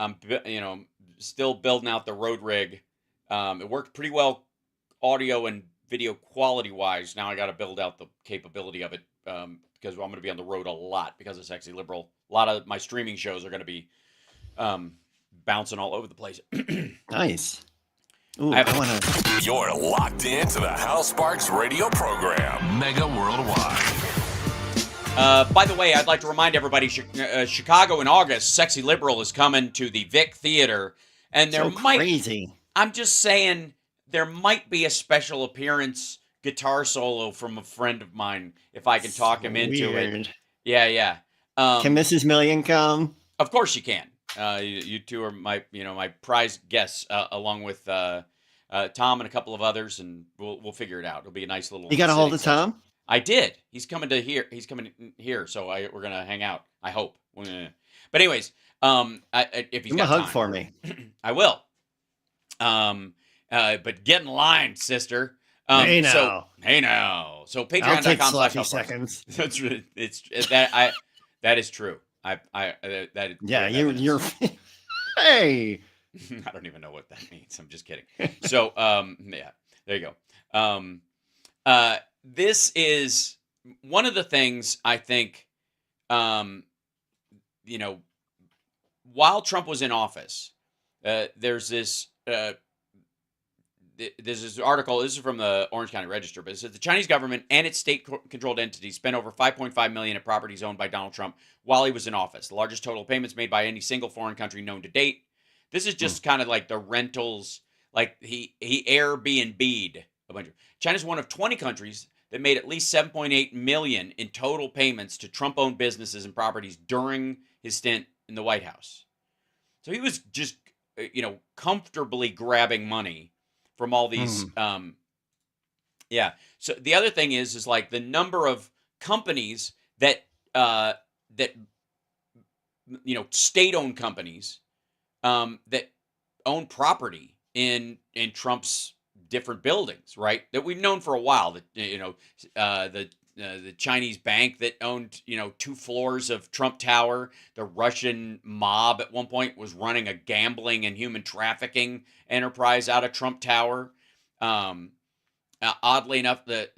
still building out the road rig. It worked pretty well audio and video quality wise. Now I got to build out the capability of it because I'm going to be on the road a lot because of Sexy Liberal. A lot of my streaming shows are going to be bouncing all over the place. Nice. Ooh, You're locked into the Hal Sparks radio program, Mega Worldwide. By the way, I'd like to remind everybody, Chicago in August, Sexy Liberal is coming to the Vic Theater, and there crazy. I'm just saying there might be a special appearance guitar solo from a friend of mine if I can talk him into it. Yeah. Can Mrs. Million come? Of course you can. You two are my prized guests, along with Tom and a couple of others, and we'll figure it out. It'll be a nice little. You got a hold of Tom? I did. He's coming here, so we're gonna hang out. I hope. But anyways, if he's got a hug time, for me, I will. But get in line, sister. Hey now. So Patreon.com/seconds. That's right. It's that is true. You're. Hey. I don't even know what that means. I'm just kidding. So yeah, there you go. This is one of the things I think, while Trump was in office, there's this article. This is from the Orange County Register, but it says the Chinese government and its state-controlled entities spent over $5.5 million at properties owned by Donald Trump while he was in office, the largest total payments made by any single foreign country known to date. This is just kind of like the rentals, like he Airbnb'd a bunch of. China's one of 20 countries that made at least $7.8 million in total payments to Trump-owned businesses and properties during his stint in the White House. So he was just, comfortably grabbing money from all these. So the other thing is like the number of companies that state-owned companies that own property in Trump's different buildings, right? That we've known for a while. That the Chinese bank that owned 2 floors of Trump Tower. The Russian mob at one point was running a gambling and human trafficking enterprise out of Trump Tower. Oddly enough, the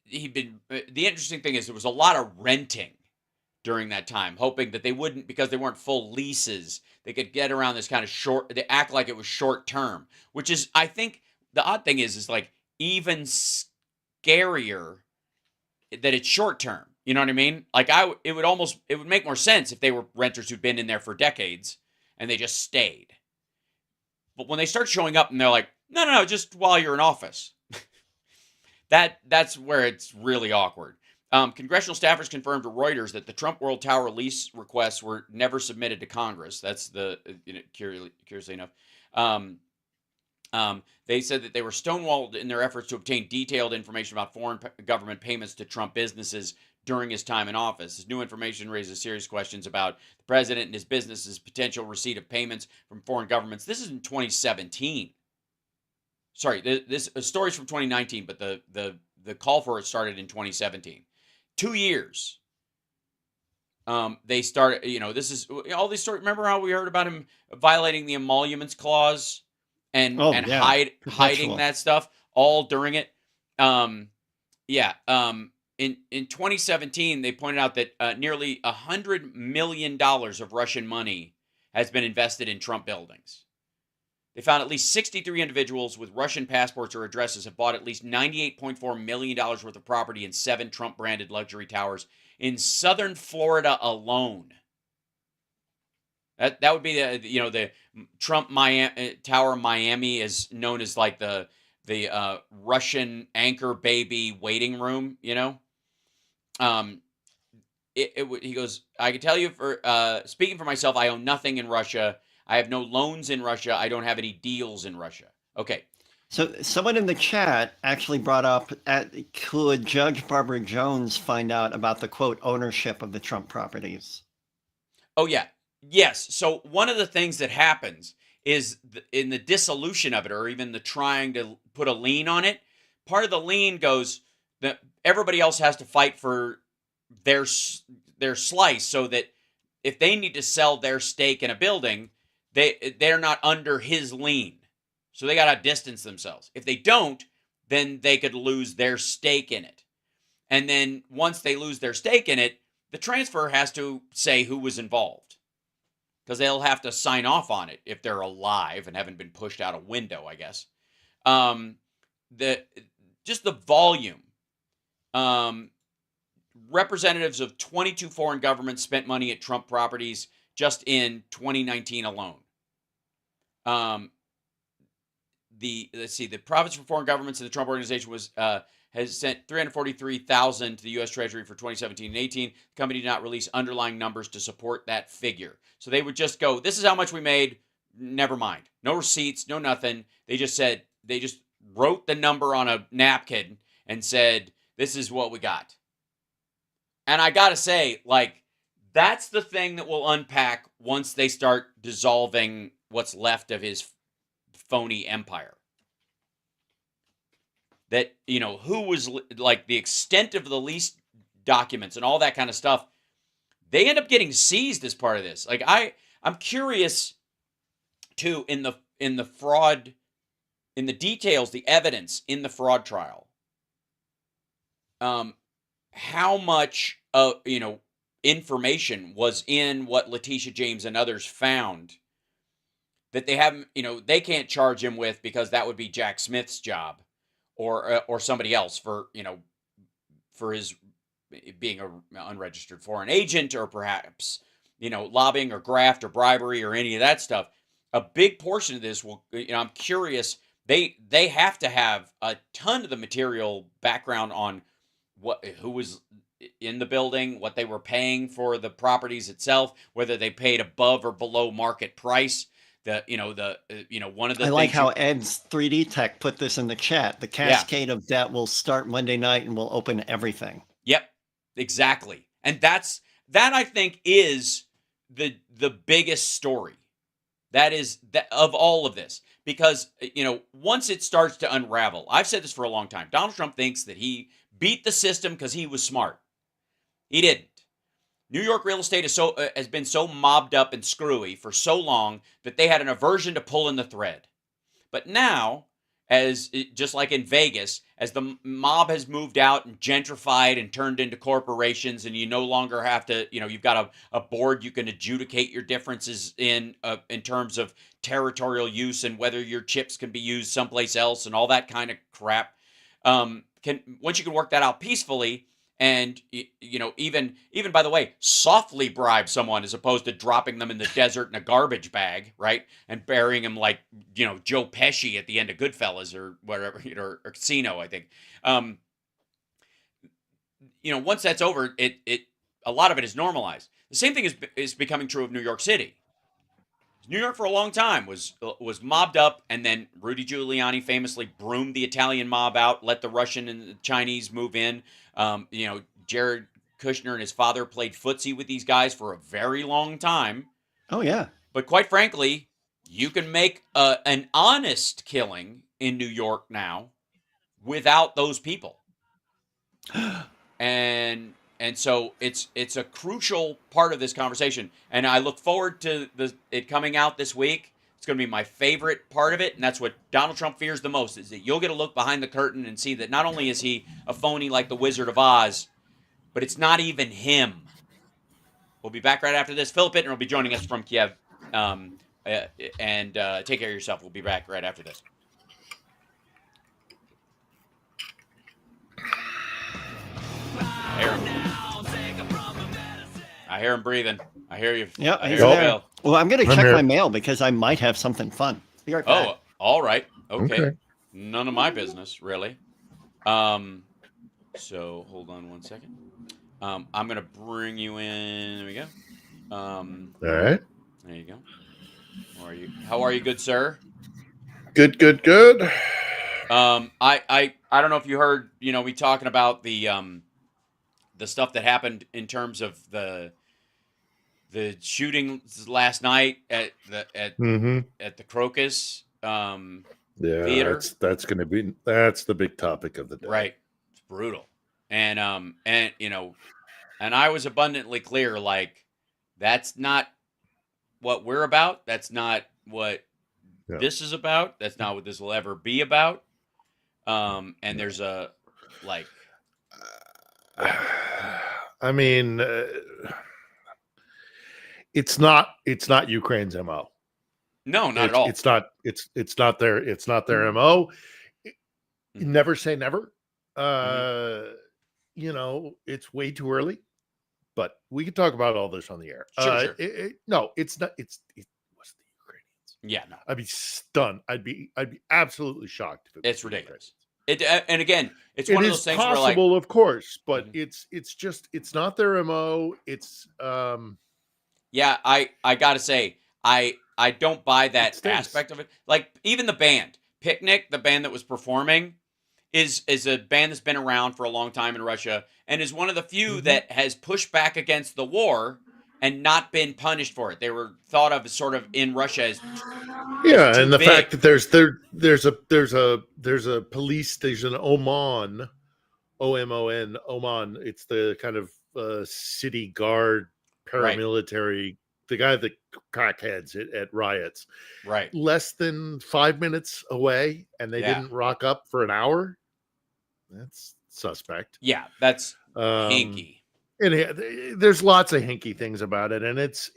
interesting thing is there was a lot of renting during that time, hoping that they wouldn't, because they weren't full leases, they could get around this kind of they act like it was short term, which is, I think, the odd thing is like even scarier that it's short term. You know what I mean? Like it would make more sense if they were renters who'd been in there for decades and they just stayed. But when they start showing up and they're like, no, just while you're in office, that's where it's really awkward. Congressional staffers confirmed to Reuters that the Trump World Tower lease requests were never submitted to Congress. That's curiously enough. They said that they were stonewalled in their efforts to obtain detailed information about foreign government payments to Trump businesses during his time in office. This new information raises serious questions about the president and his business's potential receipt of payments from foreign governments. This is in 2017. Sorry, this story's from 2019, but the call for it started in 2017. 2 years. They started, this is all these stories. Remember how we heard about him violating the emoluments clause and hiding that stuff all during it? In 2017, they pointed out that nearly $100 million of Russian money has been invested in Trump buildings. They found at least 63 individuals with Russian passports or addresses have bought at least $98.4 million worth of property in 7 Trump-branded luxury towers in southern Florida alone. That would be the Trump Tower Miami is known as like the Russian anchor baby waiting room. He goes, I can tell you, for speaking for myself, I own nothing in Russia. I have no loans in Russia. I don't have any deals in Russia. Okay. So someone in the chat actually brought up, could Judge Barbara Jones find out about the, quote, ownership of the Trump properties? Oh, yeah. Yes. So one of the things that happens is in the dissolution of it, or even the trying to put a lien on it, part of the lien goes everybody else has to fight for their slice, so that if they need to sell their stake in a building, they're not under his lien. So they got to distance themselves. If they don't, then they could lose their stake in it. And then once they lose their stake in it, the transfer has to say who was involved, because they'll have to sign off on it if they're alive and haven't been pushed out a window, I guess. Just the volume. Representatives of 22 foreign governments spent money at Trump properties just in 2019 alone. The profits from foreign governments in the Trump organization has sent $343,000 to the U.S. Treasury for 2017 and 18. The company did not release underlying numbers to support that figure. So they would just go, this is how much we made, never mind. No receipts, no nothing. They just wrote the number on a napkin and said, this is what we got. And I got to say, that's the thing that will unpack once they start dissolving what's left of his phony empire. That, who was the extent of the lease documents and all that kind of stuff, they end up getting seized as part of this. I'm curious too, in the fraud, in the details, the evidence in the fraud trial, how much information was in what Letitia James and others found that they haven't, they can't charge him with, because that would be Jack Smith's job, or somebody else for his being an unregistered foreign agent, or perhaps, lobbying or graft or bribery or any of that stuff. A big portion of this will, I'm curious, they have to have a ton of the material background on who was in the building, what they were paying for the properties itself, whether they paid above or below market price. One of the I like how Ed's 3D Tech put this in the chat. The cascade of debt will start Monday night and will open everything. Yep, exactly. And that I think is the biggest story. That is of all of this, because once it starts to unravel, I've said this for a long time. Donald Trump thinks that he beat the system because he was smart. He didn't. New York real estate has been so mobbed up and screwy for so long that they had an aversion to pulling the thread. But now, just like in Vegas, as the mob has moved out and gentrified and turned into corporations, and you no longer have to, you've got a board you can adjudicate your differences in terms of territorial use and whether your chips can be used someplace else and all that kind of crap. Once you can work that out peacefully, and even by the way, softly bribe someone as opposed to dropping them in the desert in a garbage bag, right, and burying them like Joe Pesci at the end of Goodfellas or whatever, or Casino, I think. Once that's over, a lot of it is normalized. The same thing is becoming true of New York City. New York for a long time was mobbed up, and then Rudy Giuliani famously broomed the Italian mob out, let the Russian and the Chinese move in. Jared Kushner and his father played footsie with these guys for a very long time. Oh, yeah. But quite frankly, you can make an honest killing in New York now without those people. And so it's a crucial part of this conversation. And I look forward to it coming out this week. It's going to be my favorite part of it, and that's what Donald Trump fears the most, is that you'll get a look behind the curtain and see that not only is he a phony like the Wizard of Oz, but it's not even him. We'll be back right after this. Philip Bittner will be joining us from Kiev. And take care of yourself. We'll be back right after this. I hear him breathing. I hear you. Yeah, I hear you, Bill. Well, I'm going to check my mail because I might have something fun. Be right back. Oh, all right. Okay. None of my business, really. So hold on one second. I'm going to bring you in. There we go. All right. There you go. How are you, good sir? Good. I don't know if you heard, me talking about the stuff that happened in terms of the shootings last night at the Crocus theater. That's the big topic of the day. Right. It's brutal. And and I was abundantly clear, like, that's not what we're about. That's not what this is about. That's not what this will ever be about. And there's a, like, I mean, it's not Ukraine's MO. No, not at all. It's not their MO. Never say never. It's way too early, but we can talk about all this on the air. Sure. No, it's not. It was the Ukrainians. Yeah, no. I'd be stunned. I'd be absolutely shocked if it's ridiculous. And again, it's one of those things possible, where, like, of course, but it's not their MO. It's yeah, I gotta say, I don't buy that aspect of it. Like, even the band Picnic, the band that was performing, is a band that's been around for a long time in Russia and is one of the few that has pushed back against the war and not been punished for it. They were thought of as sort of in Russia as and the big. fact that there's a police station, Oman, OMON, Oman. It's the kind of city guard paramilitary, the guy that crackheads at riots, right? Less than 5 minutes away, and they didn't rock up for an hour. That's suspect. Yeah, that's hinky. And there's lots of hinky things about it, and it's.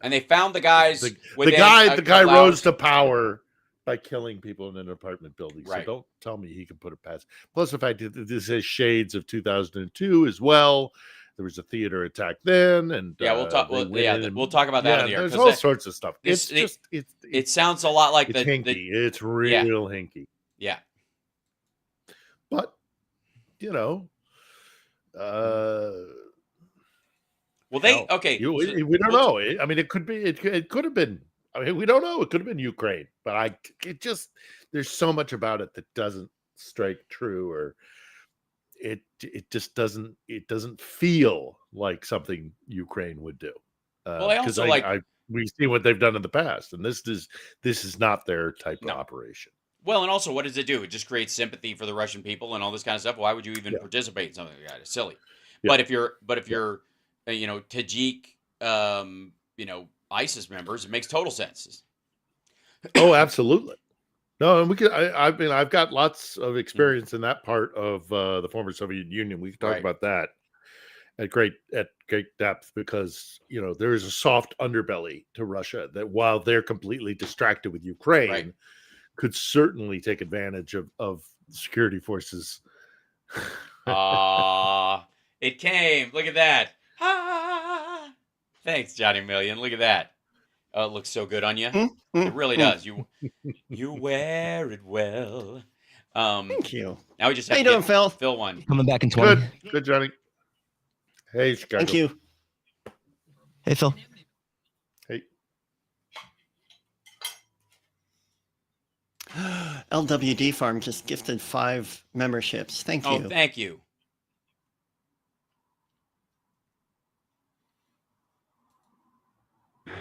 And they found the guys. The guy rose to power by killing people in an apartment building. Right. So don't tell me he can put it past. Plus, the fact that this has shades of 2002 as well. There was a theater attack then, and we'll talk. We'll talk about that. There's all sorts of stuff. It sounds a lot like it's hinky. It's real hinky. Yeah. But well, we don't know. I mean, it could be. It could have been. I mean, we don't know. It could have been Ukraine, but there's so much about it that doesn't strike true, or it just doesn't. It doesn't feel like something Ukraine would do. Well, I also we've seen what they've done in the past, and this is not their type of operation. Well, and also, what does it do? It just creates sympathy for the Russian people and all this kind of stuff. Why would you even participate in something like that? It's silly. Yeah. But if you're Tajik, ISIS members, it makes total sense. Oh, absolutely. No, and we could. I've got lots of experience in that part of the former Soviet Union. We can talk about that at great depth, because there is a soft underbelly to Russia that, while they're completely distracted with Ukraine, could certainly take advantage of security forces. It came. Look at that. Thanks, Johnny Million. Look at that. Oh, it looks so good on you. It really does. You wear it well. Thank you. Now we just have to doing, Phil? Phil one. Coming back in 20. Good, Johnny. Hey, Chicago. Thank you. Hey, Phil. Hey. LWD Farm just gifted 5 memberships. Thank you. Oh, thank you. You're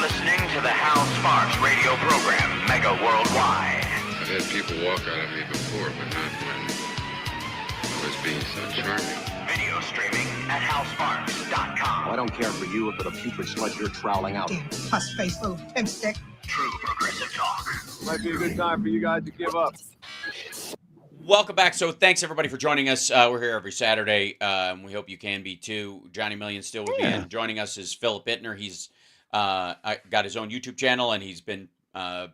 listening to the Hal Sparks radio program, Mega Worldwide. I've had people walk out of me before, but not when I was being so charming. Video streaming at halsparks.com. I don't care for you if it's a putrid sludge you're troweling out. Puss-faced little pimp stick. True progressive talk. Might be a good time for you guys to give up. Welcome back. So thanks, everybody, for joining us. We're here every Saturday. We hope you can be, too. Johnny Million still will be in. Joining us is Philip Bittner. He's got his own YouTube channel, and he's been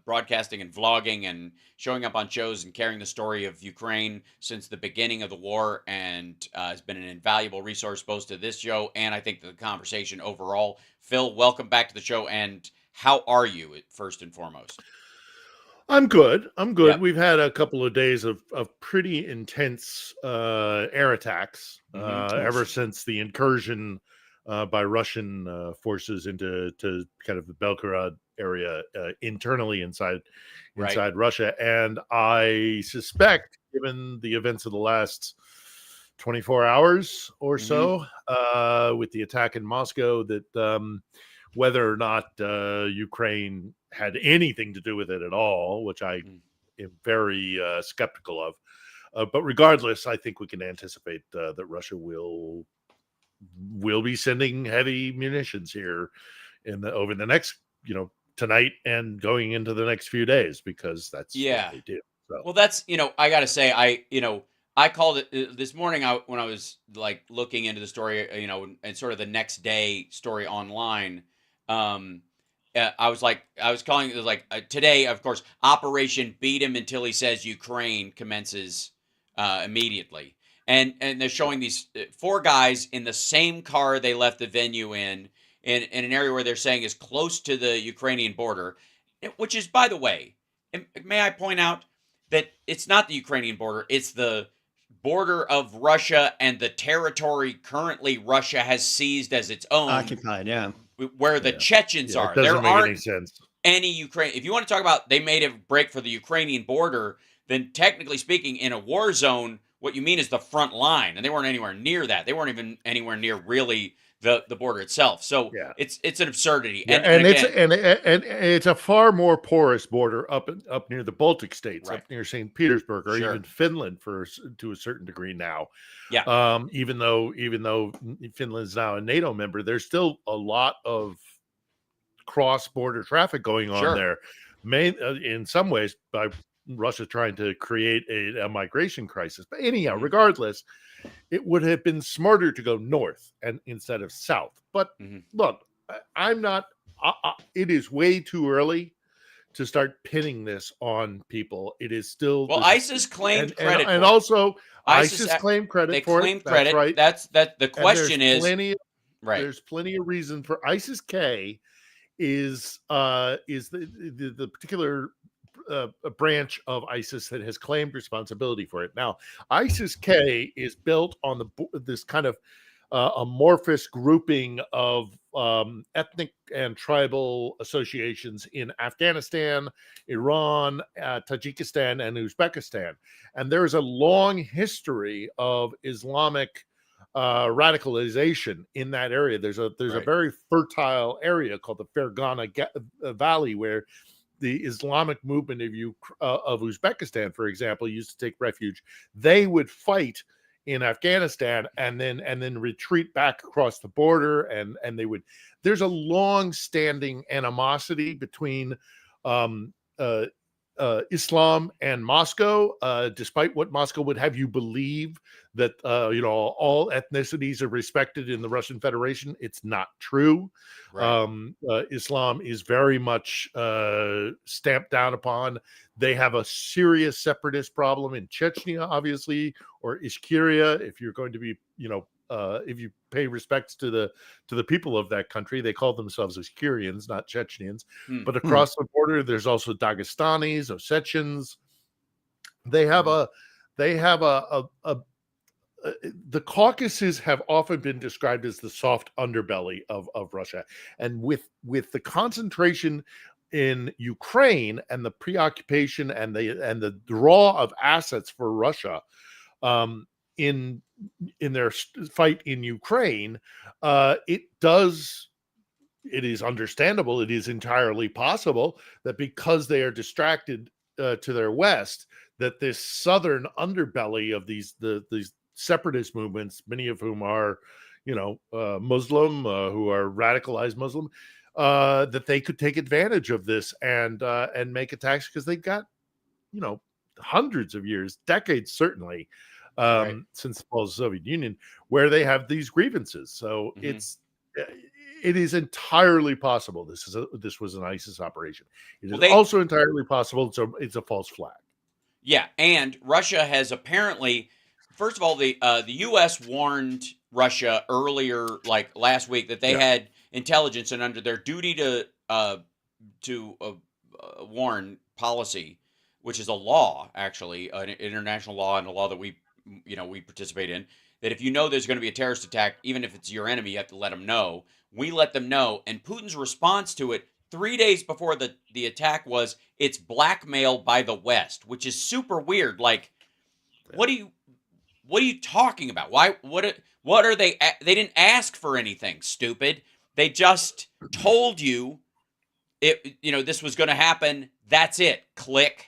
broadcasting and vlogging and showing up on shows and carrying the story of Ukraine since the beginning of the war, and has been an invaluable resource both to this show and I think the conversation overall. Phil, welcome back to the show, and how are you, first and foremost? I'm good. Yeah. We've had a couple of days of pretty intense air attacks ever since the incursion by Russian forces into kind of the Belgorod area internally inside Russia. And I suspect, given the events of the last 24 hours or so, with the attack in Moscow, that whether or not Ukraine had anything to do with it at all, which I very skeptical of. But regardless, I think we can anticipate that Russia will be sending heavy munitions here over the next, tonight and going into the next few days, because that's what they do. So. Well, that's, I got to say, I called it this morning when I was like looking into the story, and sort of the next day story online. I was calling it like today, of course, Operation Beat Him Until He Says Ukraine commences immediately. And they're showing these 4 guys in the same car they left the venue in an area where they're saying is close to the Ukrainian border, which is, by the way, may I point out that it's not the Ukrainian border, it's the border of Russia and the territory currently Russia has seized as its own. Occupied, yeah. Where the Chechens are. It doesn't make any sense. Any Ukraine. If you want to talk about they made a break for the Ukrainian border, then technically speaking, in a war zone, what you mean is the front line, and they weren't anywhere near that. They weren't even anywhere near really the border itself. So it's an absurdity. Yeah, and it's a far more porous border up near the Baltic states, up near St. Petersburg, or even Finland to a certain degree now. Yeah. Even though Finland is now a NATO member, there's still a lot of cross-border traffic going on there. In some ways, by Russia trying to create a migration crisis. But anyhow, regardless, it would have been smarter to go north and instead of south. But look, I'm not. It is way too early to start pinning this on people. It is still ISIS claimed credit, and also ISIS claimed credit. They for claimed it. credit. That's right. The question is There's plenty of reason for ISIS-K is the particular branch of ISIS that has claimed responsibility for it. Now, ISIS-K is built on this kind of amorphous grouping of ethnic and tribal associations in Afghanistan, Iran, Tajikistan, and Uzbekistan. And there is a long history of Islamic radicalization in that area. There's a very fertile area called the Fergana Valley, where the Islamic movement of Uzbekistan, for example, used to take refuge. They would fight in Afghanistan and then retreat back across the border, and there's a long-standing animosity between Islam and Moscow, despite what Moscow would have you believe that all ethnicities are respected in the Russian Federation. It's not true. Right. Islam is very much stamped down upon. They have a serious separatist problem in Chechnya, obviously, or Ishkuria. If you're going to be, if you pay respects to the people of that country, they call themselves Ishkurians, not Chechens. But across the border, there's also Dagestanis, Ossetians. The Caucasus have often been described as the soft underbelly of Russia, and with the concentration in Ukraine and the preoccupation and the draw of assets for Russia in their fight in Ukraine, it is understandable, it is entirely possible that because they are distracted to their west, that this southern underbelly of these separatist movements, many of whom are Muslim, who are radicalized Muslim, that they could take advantage of this and make attacks, because they've got hundreds of years, decades certainly, since the fall of the Soviet Union, where they have these grievances. So it is entirely possible this was an ISIS operation. It is also entirely possible it's a false flag. Yeah, and Russia has apparently, first of all, the U.S. warned Russia earlier, like last week, that they had intelligence, and under their duty to warn policy, which is a law, actually, an international law and a law that we participate in, that if there's going to be a terrorist attack, even if it's your enemy, you have to let them know. We let them know, and Putin's response to it 3 days before the attack was, it's blackmail by the West, which is super weird. Like, what are you talking about? Why? What are they? They didn't ask for anything, stupid. They just told you this was going to happen. That's it. Click.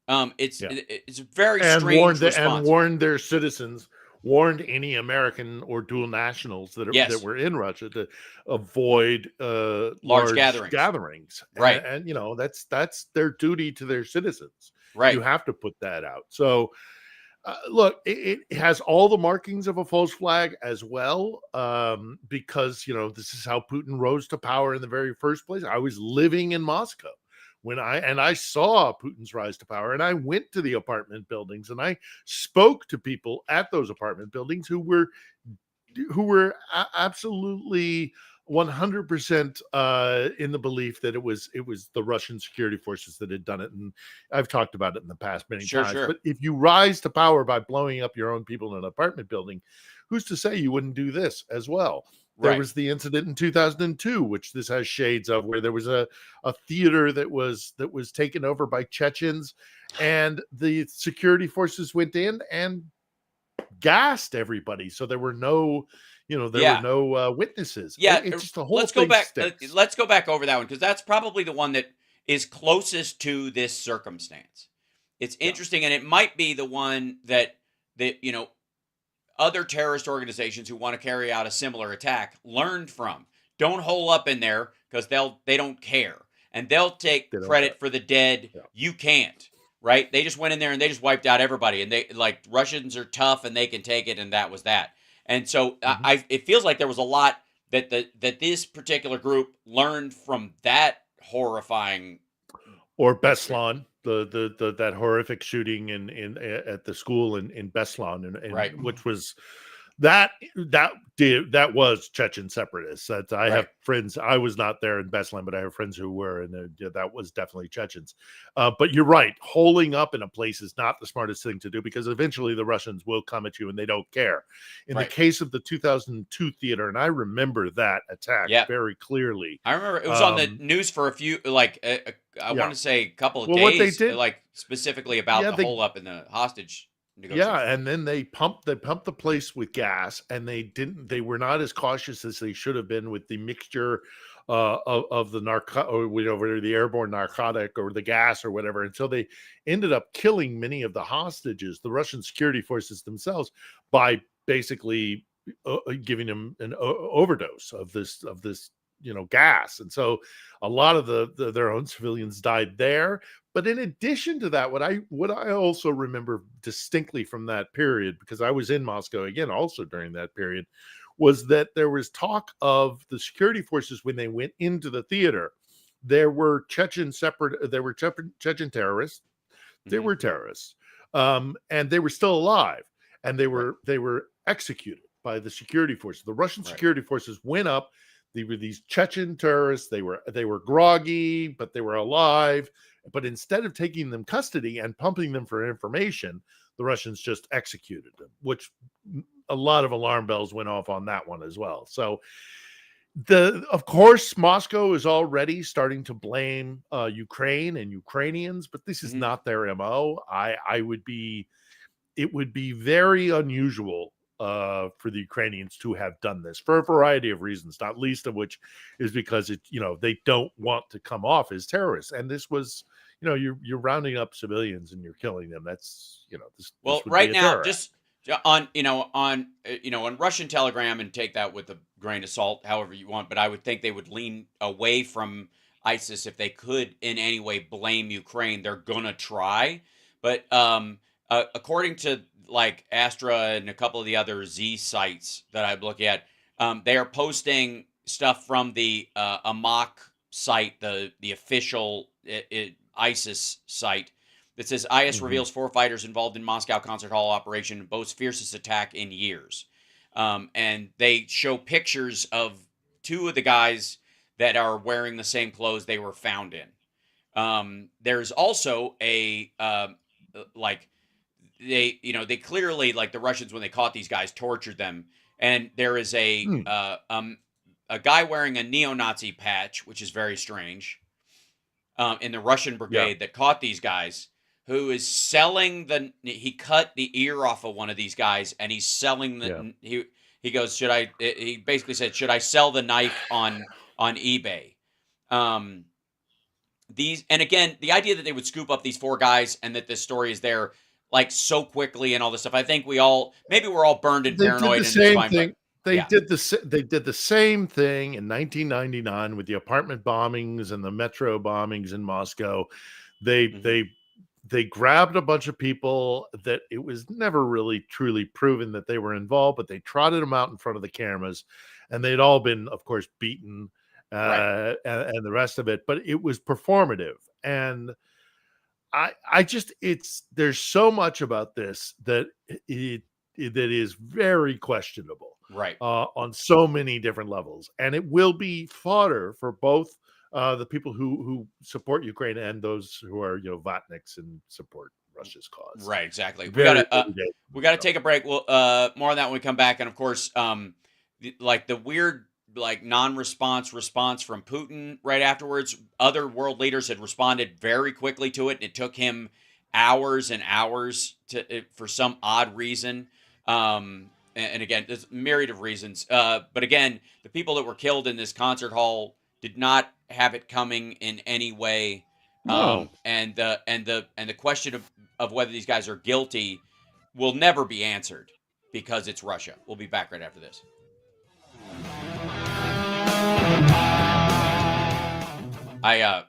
It's a very and strange response. and warned their citizens, warned any American or dual nationals that were in Russia to avoid large gatherings. Right. And you know, that's their duty to their citizens. Right. You have to put that out. So look, it has all the markings of a false flag as well, because, you know, this is how Putin rose to power in the very first place. I was living in Moscow when I saw Putin's rise to power, and I went to the apartment buildings and I spoke to people at those apartment buildings who were absolutely 100% in the belief that it was the Russian security forces that had done it. And I've talked about it in the past many times. Sure. But if you rise to power by blowing up your own people in an apartment building, who's to say you wouldn't do this as well? There was the incident in 2002, which this has shades of, where there was a theater that was taken over by Chechens, and the security forces went in and gassed everybody. So there were no, were no witnesses. Yeah, it's just the whole let's thing go back. stinks. Let's go back over that one, because that's probably the one that is closest to this circumstance. It's interesting, and it might be the one that other terrorist organizations who want to carry out a similar attack learned from. Don't hole up in there, because they don't care, and they'll take credit for the dead. Yeah. You can't. Right? They just went in there and they just wiped out everybody, and they Russians are tough and they can take it, and that was that. And so it feels like there was a lot that this particular group learned from that horrifying. Or Beslan, that horrific shooting at the school in Beslan, and right, which was that was Chechen separatists. I have friends. I was not there in Beslan, but I have friends who were, and that was definitely Chechens. But you're right. Holing up in a place is not the smartest thing to do, because eventually the Russians will come at you and they don't care. In the case of the 2002 theater, and I remember that attack very clearly. I remember it was on the news for a few, I want to say a couple of days. What they did, specifically about the hole up in the hostage. Yeah, and then they pumped the place with gas, and they were not as cautious as they should have been with the mixture of the the airborne narcotic or the gas or whatever. And so they ended up killing many of the hostages, the Russian security forces themselves, by basically giving them an overdose of this gas. And so a lot of their own civilians died there. But in addition to that, what I also remember distinctly from that period, because I was in Moscow again also during that period, was that there was talk of the security forces when they went into the theater. There were Chechen terrorists. They were terrorists, and they were still alive, and they were executed by the security forces. The Russian security forces went up. They were these Chechen terrorists. They were groggy, but they were alive. But instead of taking them custody and pumping them for information, the Russians just executed them, which a lot of alarm bells went off on that one as well. So of course, Moscow is already starting to blame Ukraine and Ukrainians, but this is not their MO. It would be very unusual for the Ukrainians to have done this for a variety of reasons, not least of which is because they don't want to come off as terrorists. And this was, you're rounding up civilians and you're killing them. That's, this right now, just on Russian Telegram, and take that with a grain of salt, however you want, but I would think they would lean away from ISIS if they could in any way blame Ukraine. They're gonna try, but according to Astra and a couple of the other Z sites that I look at, they are posting stuff from the Amok site, the official ISIS site, that says IS reveals 4 fighters involved in Moscow concert hall operation, boasts fiercest attack in years. And they show pictures of 2 of the guys that are wearing the same clothes they were found in. There's also a they clearly, the Russians, when they caught these guys, tortured them. And there is a guy wearing a neo-Nazi patch, which is very strange, in the Russian brigade that caught these guys, who is selling he cut the ear off of one of these guys, and he's selling he goes, he basically said, should I sell the knife on eBay? and again, the idea that they would scoop up these 4 guys and that this story is there like so quickly and all this stuff. I think maybe we're all burned and paranoid. Did the same thing. They did the same thing in 1999 with the apartment bombings and the metro bombings in Moscow. They grabbed a bunch of people that it was never really truly proven that they were involved, but they trotted them out in front of the cameras, and they'd all been, of course, beaten and the rest of it. But it was performative, and there's so much about this that that is very questionable, right? On so many different levels, and it will be fodder for both the people who support Ukraine and those who are vatniks and support Russia's cause. Right, exactly. We gotta take a break. We'll more on that when we come back, and of course, the weird non-response from Putin right afterwards. Other world leaders had responded very quickly to it. It took him hours and hours for some odd reason. And again, there's a myriad of reasons. But again, the people that were killed in this concert hall did not have it coming in any way. No. And the question of whether these guys are guilty will never be answered because it's Russia. We'll be back right after this. I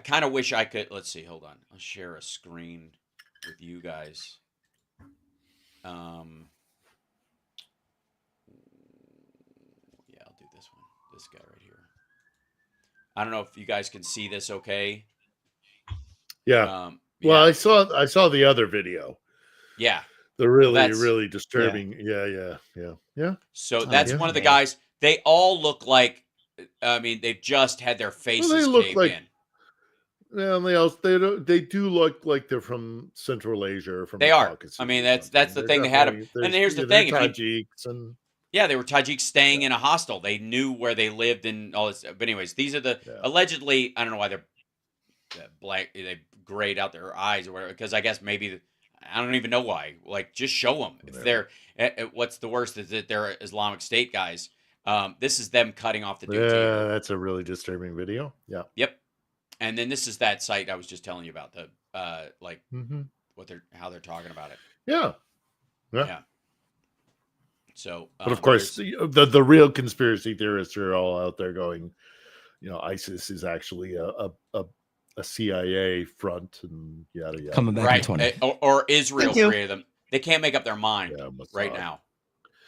kind of wish I could. Let's see. Hold on. I'll share a screen with you guys. Yeah, I'll do this one. This guy right here. I don't know if you guys can see this. Okay. Yeah. Well, I saw the other video. Yeah. The really disturbing. Yeah. So that's one of the guys. They all look like. I mean, they've just had their faces caved in. Yeah, they do look like they're from Central Asia or from they the are. Caucasus. I mean, that's the thing they had them. And here's the thing: Tajiks they were Tajiks staying in a hostel. They knew where they lived and all this. But anyways, these are the allegedly. I don't know why they're black. They grayed out their eyes or whatever. Because I guess maybe I don't even know why. Like, just show them if they're. What's the worst is that they're Islamic State guys. This is them cutting off the dude. Yeah, that's a really disturbing video. Yeah. Yep. And then this is that site I was just telling you about, the how they're talking about it. Yeah. So, but of course, the real conspiracy theorists are all out there going, ISIS is actually a CIA front and yada yada. Coming back in 20. Or Israel created them. They can't make up their mind right now.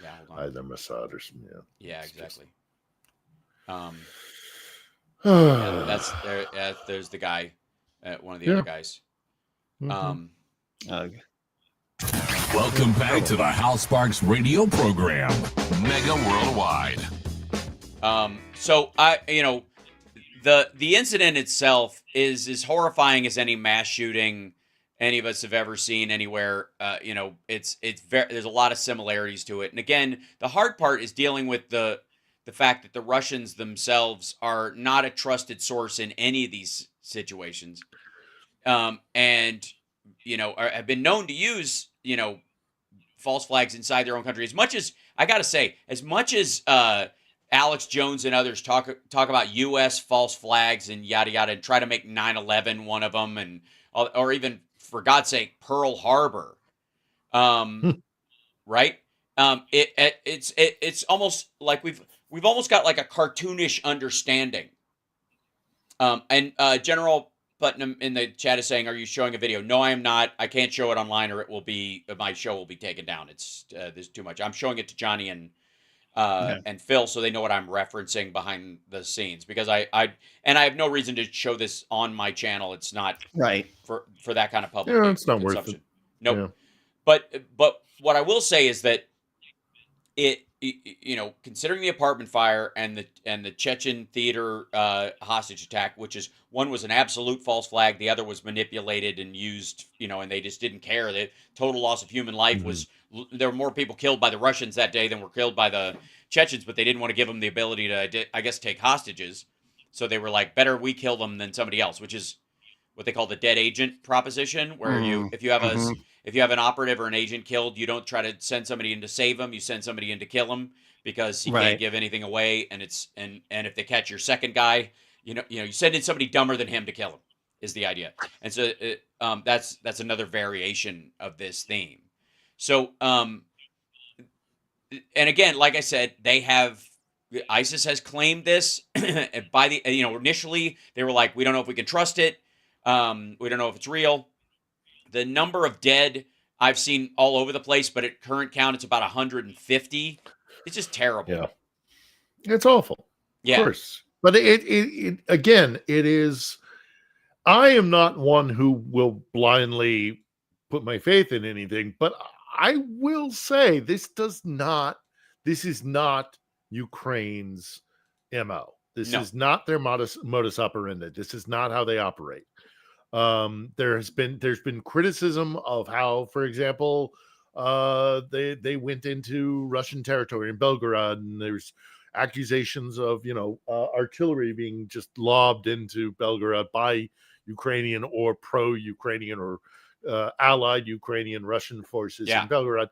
Yeah, hold on. Either Mossad or some. Yeah, exactly. There's the guy, one of the other guys. Welcome back to the Hal Sparks radio program, Mega Worldwide. So the incident itself is as horrifying as any mass shooting any of us have ever seen anywhere. It's there's a lot of similarities to it. And again, the hard part is dealing with the fact that the Russians themselves are not a trusted source in any of these situations. And have been known to use, false flags inside their own country. As much as Alex Jones and others talk about U.S. false flags and yada yada, and try to make 9/11 one of them, or even, for God's sake, Pearl Harbor, right? It's almost like we've almost got like a cartoonish understanding. And General Putnam in the chat is saying, "Are you showing a video?" No, I am not. I can't show it online, or my show will be taken down. It's there's too much. I'm showing it to Johnny and Phil, so they know what I'm referencing behind the scenes, because I have no reason to show this on my channel. It's not right for that kind of public. Yeah, it's not consumption. worth it. Nope. Yeah. But what I will say is that considering the apartment fire and the Chechen theater hostage attack, which is, one was an absolute false flag, the other was manipulated and used, and they just didn't care. The total loss of human life was, there were more people killed by the Russians that day than were killed by the Chechens, but they didn't want to give them the ability to, I guess, take hostages. So they were like, better we kill them than somebody else, which is what they call the dead agent proposition, where if you have an operative or an agent killed, you don't try to send somebody in to save them, you send somebody in to kill them, because you can't give anything away, and if they catch your second guy, you send in somebody dumber than him to kill him is the idea. And so that's another variation of this theme. So, and again, like I said, ISIS has claimed this by the, initially they were like, we don't know if we can trust it. We don't know if it's real. The number of dead I've seen all over the place, but at current count, it's about 150. It's just terrible. Yeah. It's awful. Yeah. Of course. But it again, it is, I am not one who will blindly put my faith in anything, but I will say this is not Ukraine's MO. This is not their modus operandi. This is not how they operate. There's been criticism of how, for example, they went into Russian territory in Belgorod, and there's accusations of artillery being just lobbed into Belgorod by Ukrainian or pro-Ukrainian or allied Ukrainian Russian forces in Belgorod.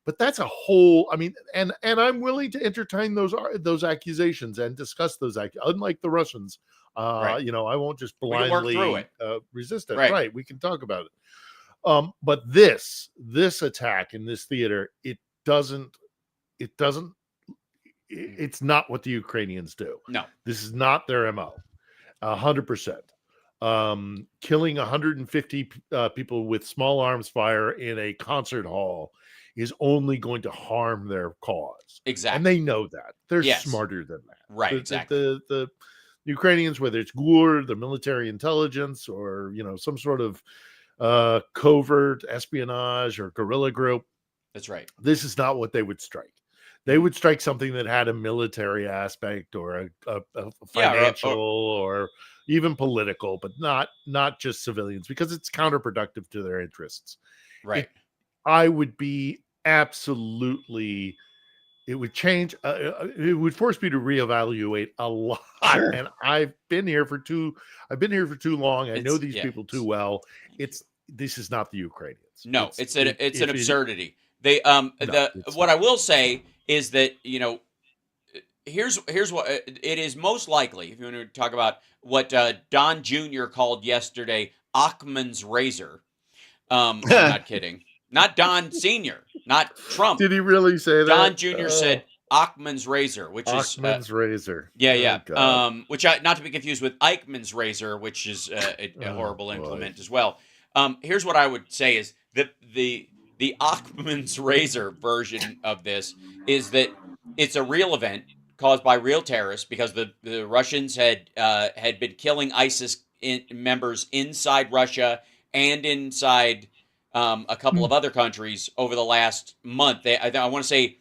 But that's a whole, and I'm willing to entertain those accusations and discuss those unlike the Russians. I won't just blindly resist it. Right. We can talk about it. But this attack in this theater, it's not what the Ukrainians do. No, this is not their MO. 100%. Killing 150 people with small arms fire in a concert hall is only going to harm their cause. Exactly. And they know that. They're smarter than that. Right, exactly. The Ukrainians, whether it's GUR, the military intelligence, or some sort of covert espionage or guerrilla group. That's right. This is not what they would strike. They would strike something that had a military aspect or a financial or even political, but not just civilians, because it's counterproductive to their interests. Right. I would be absolutely, it would change. It would force me to reevaluate a lot. And I've been here for too long. I know these people too well. This is not the Ukrainians. No, it's an absurdity. What I will say is that, here's what it is most likely, if you want to talk about what Don Jr. called yesterday Achman's razor. I'm not kidding. Not Don Sr., not Trump. Did he really say that? Don Jr. said Achman's razor, which is Achman's razor. Yeah. Which not to be confused with Eichmann's razor, which is a horrible implement as well. Here's what I would say is that the Achman's razor version of this is that it's a real event caused by real terrorists, because the Russians had been killing ISIS members inside Russia and inside a couple of other countries over the last month. I want to say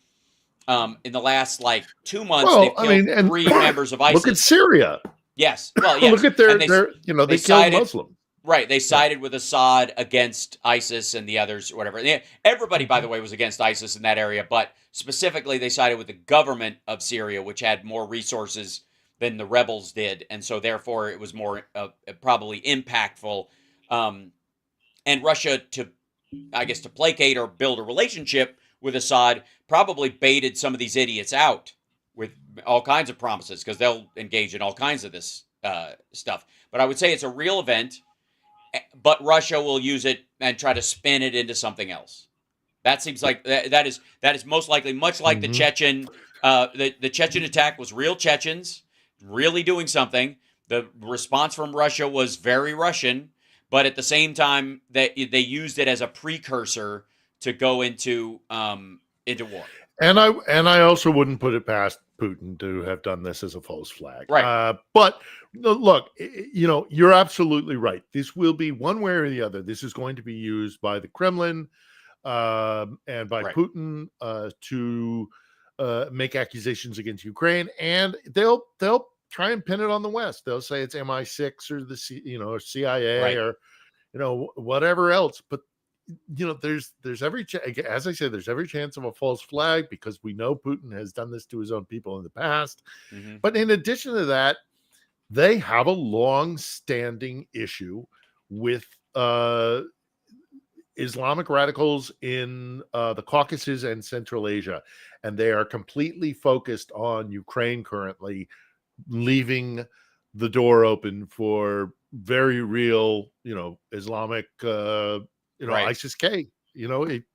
in the last 2 months they've killed 3 members of ISIS. Look at Syria. Yes. Well, yes. Look at they killed Muslims. Right. They sided with Assad against ISIS and the others, whatever. Everybody, by the way, was against ISIS in that area, but specifically they sided with the government of Syria, which had more resources than the rebels did. And so therefore it was more probably impactful. And Russia, to placate or build a relationship with Assad, probably baited some of these idiots out with all kinds of promises, because they'll engage in all kinds of this stuff. But I would say it's a real event, but Russia will use it and try to spin it into something else. That seems like that is most likely, much like the Chechen. The Chechen attack was real Chechens really doing something. The response from Russia was very Russian, but at the same time, they used it as a precursor to go into war. And I also wouldn't put it past Putin to have done this as a false flag. Right. But look, you're absolutely right. This will be one way or the other. This is going to be used by the Kremlin and by Putin to make accusations against Ukraine, and they'll try and pin it on the West. They'll say it's MI6 or the CIA or whatever else. But there's every as I said, there's every chance of a false flag, because we know Putin has done this to his own people in the past. Mm-hmm. But in addition to that, they have a long-standing issue with Islamic radicals in the Caucasus and Central Asia, and they are completely focused on Ukraine currently, leaving the door open for very real, Islamic, Right. ISIS-K.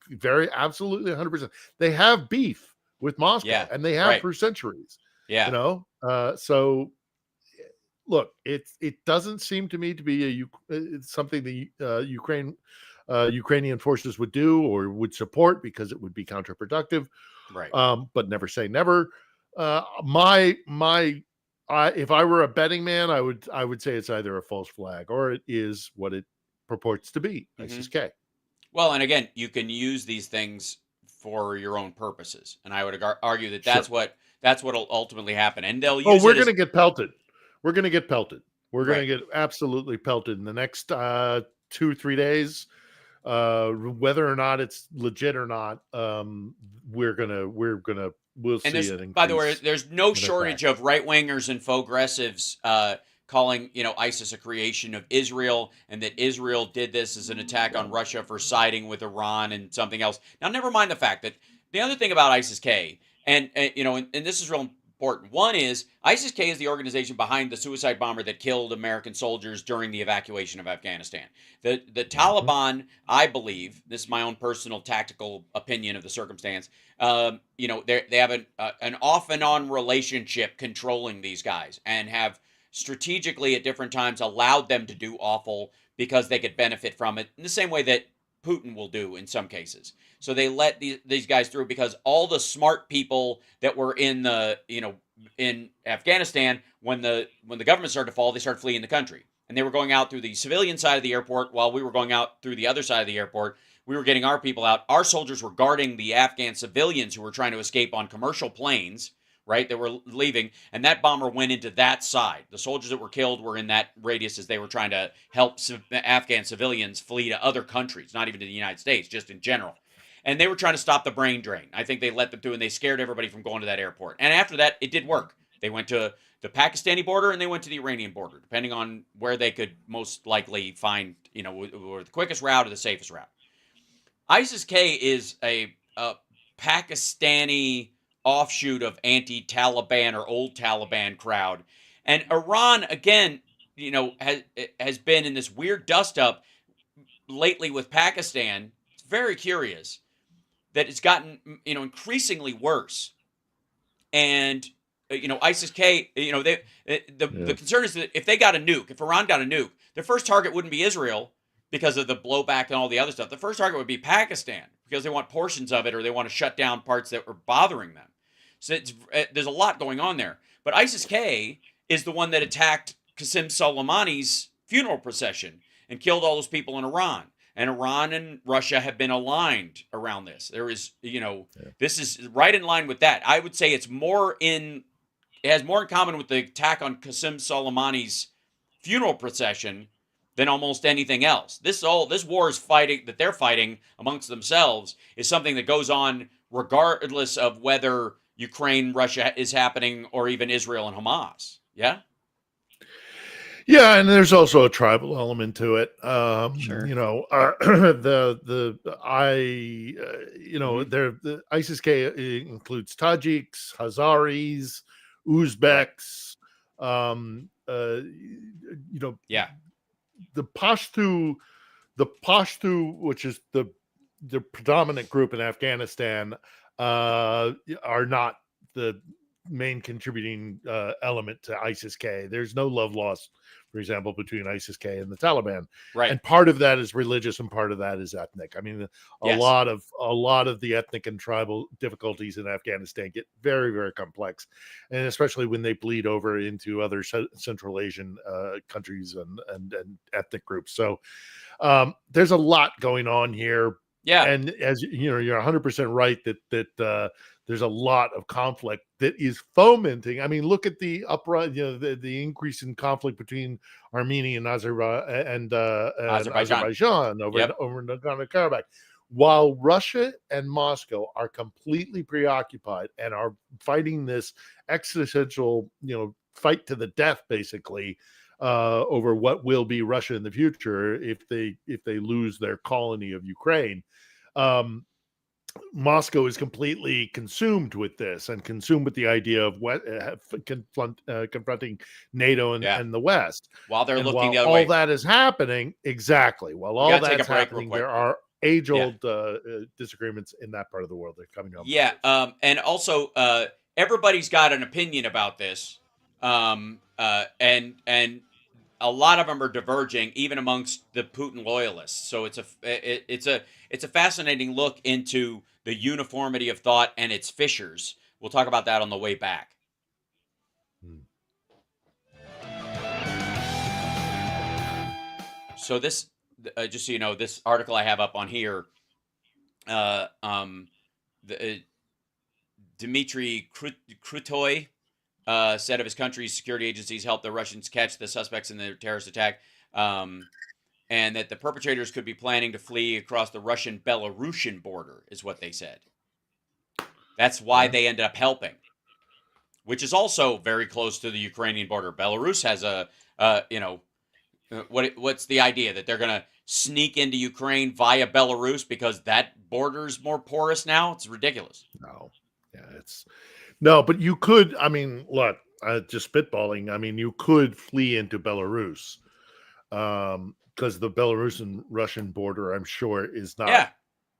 Very absolutely 100%. They have beef with Moscow, and they have for centuries. Yeah. So look, it doesn't seem to me to be something the Ukrainian forces would do or would support, because it would be counterproductive. Right. But never say never. If I were a betting man, I would say it's either a false flag or it is what it purports to be, ISIS-K. Well, and again, you can use these things for your own purposes, and I would argue that that's what'll ultimately happen. And they'll use. We're going to get pelted. We're going to get pelted. We're going to get absolutely pelted in the next 2-3 days. Whether or not it's legit or not, we'll see it. By the way, there's no shortage of right wingers and progressives calling ISIS a creation of Israel, and that Israel did this as an attack on Russia for siding with Iran and something else. Now, never mind the fact that the other thing about ISIS-K, and this is real important. One is ISIS-K is the organization behind the suicide bomber that killed American soldiers during the evacuation of Afghanistan. The Taliban, I believe, this is my own personal tactical opinion of the circumstance, they have an off and on relationship controlling these guys, and have strategically at different times allowed them to do awful because they could benefit from it in the same way that Putin will do in some cases. So they let these guys through because all the smart people that were in in Afghanistan, when the government started to fall, they started fleeing the country. And they were going out through the civilian side of the airport while we were going out through the other side of the airport. We were getting our people out. Our soldiers were guarding the Afghan civilians who were trying to escape on commercial planes, right? They were leaving, and that bomber went into that side. The soldiers that were killed were in that radius as they were trying to help Afghan civilians flee to other countries, not even to the United States, just in general. And they were trying to stop the brain drain. I think they let them through, and they scared everybody from going to that airport. And after that, it did work. They went to the Pakistani border and they went to the Iranian border, depending on where they could most likely find, or the quickest route or the safest route. ISIS-K is a Pakistani offshoot of anti-Taliban or old Taliban crowd. And Iran, again, has been in this weird dust-up lately with Pakistan. It's very curious that it's gotten, increasingly worse. And, ISIS-K, the concern is that if they got a nuke, if Iran got a nuke, their first target wouldn't be Israel because of the blowback and all the other stuff. The first target would be Pakistan because they want portions of it, or they want to shut down parts that were bothering them. So there's a lot going on there. But ISIS-K is the one that attacked Qasem Soleimani's funeral procession and killed all those people in Iran. And Iran and Russia have been aligned around this. There is, this is right in line with that. I would say it has more in common with the attack on Qasem Soleimani's funeral procession than almost anything else. This war is that they're fighting amongst themselves is something that goes on regardless of whether Ukraine, Russia is happening, or even Israel and Hamas. Yeah. Yeah, and there's also a tribal element to it. Sure. The ISIS-K includes Tajiks, Hazaris, Uzbeks. The Pashto, which is the predominant group in Afghanistan, are not the main contributing element to ISIS-K. There's no love lost, for example, between ISIS-K and the Taliban. Right. And part of that is religious and part of that is ethnic. I mean, a lot of the ethnic and tribal difficulties in Afghanistan get very, very complex, and especially when they bleed over into other Central Asian countries and ethnic groups. So there's a lot going on here. Yeah. And as you're 100% right that there's a lot of conflict that is fomenting. I mean, look at the the increase in conflict between Armenia and Azerbaijan over Nagorno-Karabakh. While Russia and Moscow are completely preoccupied and are fighting this existential, fight to the death, basically, over what will be Russia in the future if they lose their colony of Ukraine. Moscow is completely consumed with this and consumed with the idea of confronting NATO and the West. While they're looking while the other all way. that is happening, exactly. While all that's happening, there are age-old disagreements in that part of the world that are coming up. Yeah, and also everybody's got an opinion about this, and a lot of them are diverging, even amongst the Putin loyalists. So it's a fascinating look into the uniformity of thought and its fissures. We'll talk about that on the way back. So this, just so you know, this article I have up on here, Dmitry Krutoy said of his country's security agencies helped the Russians catch the suspects in the terrorist attack, and that the perpetrators could be planning to flee across the Russian-Belarusian border, is what they said. That's why they ended up helping, which is also very close to the Ukrainian border. Belarus has what's the idea? That they're going to sneak into Ukraine via Belarus because that border's more porous now? It's ridiculous. No. Yeah, but you could, I mean, look, just spitballing, I mean, you could flee into Belarus because the Belarusian Russian border, I'm sure, is not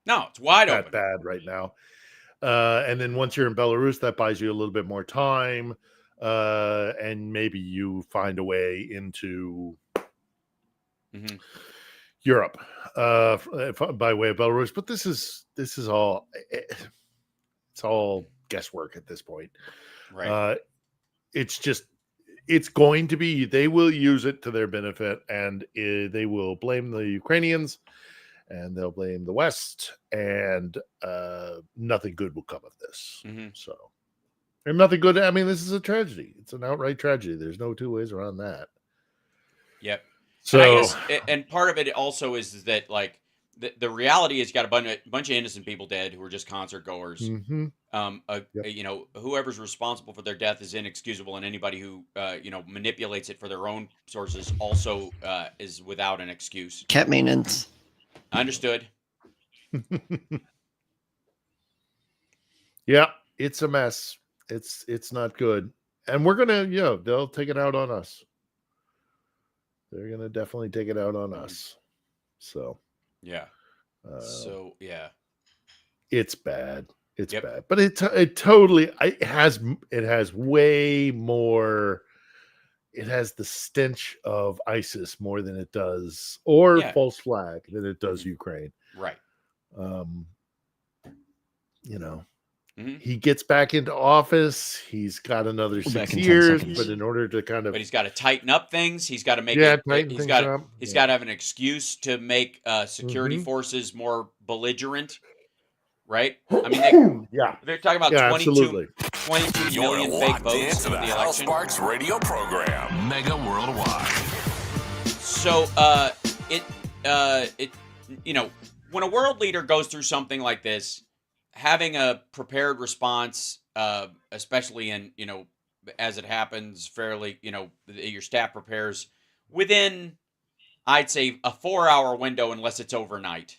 it's wide open. Bad right now. And then once you're in Belarus, that buys you a little bit more time, and maybe you find a way into Europe by way of Belarus. But this is all it's all guesswork at this point. Right. It's going to be, they will use it to their benefit, and they will blame the Ukrainians and they'll blame the West, and nothing good will come of this. So, and nothing good. I mean, this is a tragedy. It's an outright tragedy. There's no two ways around that. Yep. So, and part of it also is that, like, the reality is, you got a bunch of innocent people dead who are just concert goers. Whoever's responsible for their death is inexcusable, and anybody who manipulates it for their own sources also is without an excuse. Cat maintenance. Understood. Yeah, it's a mess. It's not good, and we're gonna they'll take it out on us. They're gonna definitely take it out on us. So yeah. It's bad. It's bad, but it totally has way more. It has the stench of ISIS more than it does, or false flag, than it does Ukraine. Right. He gets back into office. He's got another 6 years, but in order to but he's got to tighten up things. He's got to make he's got to have an excuse to make security forces more belligerent. Right? I mean, they're talking about 22 million fake votes in the election. House Sparks radio program, Mega Worldwide. So, when a world leader goes through something like this, having a prepared response, especially in, as it happens fairly, your staff prepares within, I'd say, a 4-hour window, unless it's overnight.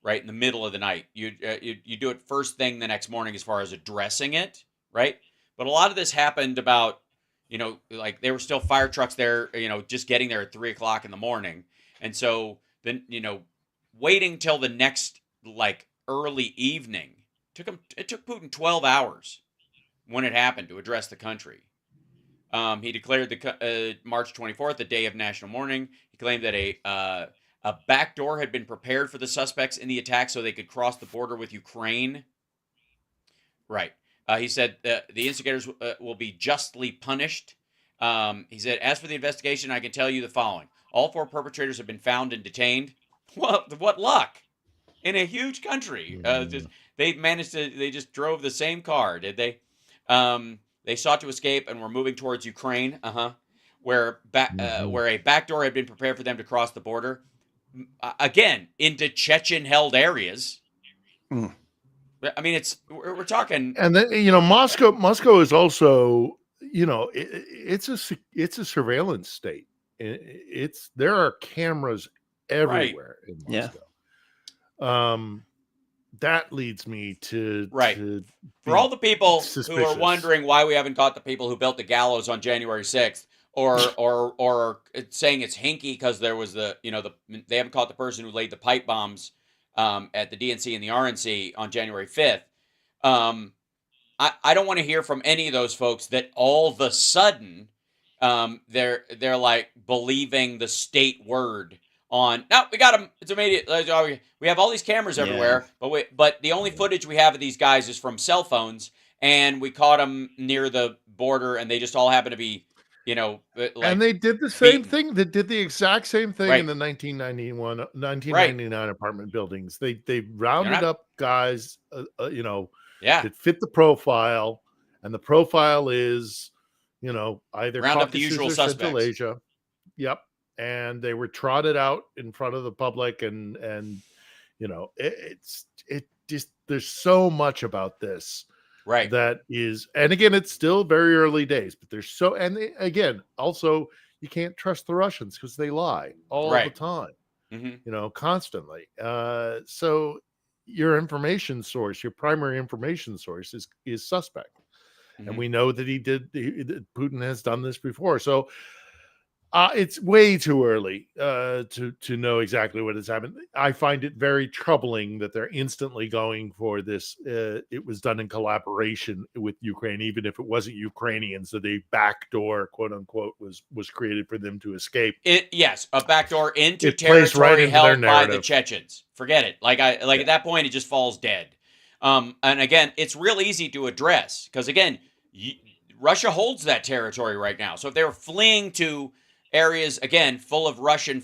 Right in the middle of the night, you do it first thing the next morning as far as addressing it, right? But a lot of this happened about, like there were still fire trucks there, just getting there at 3:00 in the morning, and so then waiting till the next early evening it took Putin 12 hours when it happened to address the country. He declared the March 24th a day of national mourning. He claimed that a backdoor had been prepared for the suspects in the attack so they could cross the border with Ukraine. Right. He said the instigators will be justly punished. He said, as for the investigation, I can tell you the following. All 4 perpetrators have been found and detained. Well, what luck. In a huge country. They just drove the same car, did they? They sought to escape and were moving towards Ukraine, where a backdoor had been prepared for them to cross the border. Again, into Chechen-held areas. I mean, we're talking, and then Moscow is also it's a surveillance state. There are cameras everywhere in Moscow. that leads me to for all the people suspicious. who are wondering why we haven't caught the people who built the gallows on January 6th, or saying it's hinky because there was they haven't caught the person who laid the pipe bombs at the DNC and the RNC on January 5th. I don't want to hear from any of those folks that all of a sudden they're like believing the state word on. No, we got them. It's immediate. We have all these cameras everywhere, but the only footage we have of these guys is from cell phones, and we caught them near the border, and they just all happen to be, and they did the same thing. They did the exact same thing in the 1999 apartment buildings. They rounded up guys, that fit the profile, and the profile is, either round up the usual suspects. Asia. Yep. And they were trotted out in front of the public, and there's so much about this, right? That is, and again, it's still very early days, but there's again, also you can't trust the Russians because they lie all the time, constantly. So your information source, your primary information source, is suspect, and we know that Putin has done this before, so. It's way too early to know exactly what has happened. I find it very troubling that they're instantly going for this. It was done in collaboration with Ukraine, even if it wasn't Ukrainians. So the backdoor, quote unquote, was created for them to escape. Yes, a backdoor into territory held by the Chechens. Forget it. At that point, it just falls dead. And again, it's real easy to address because again, Russia holds that territory right now. So if they were fleeing to areas again full of Russian,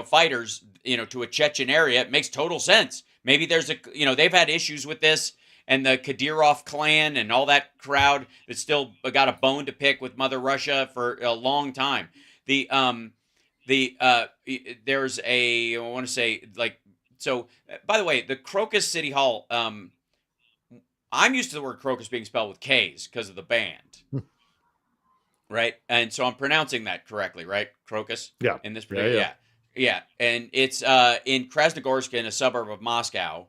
fighters, to a Chechen area, it makes total sense. Maybe there's they've had issues with this, and the Kadyrov clan and all that crowd that still got a bone to pick with Mother Russia for a long time. There's I want to say by the way, the Crocus City Hall. I'm used to the word Crocus being spelled with K's because of the band. Right, and so I'm pronouncing that correctly, right? Crocus. Yeah. In this particular, yeah. And it's in Krasnogorsk, in a suburb of Moscow,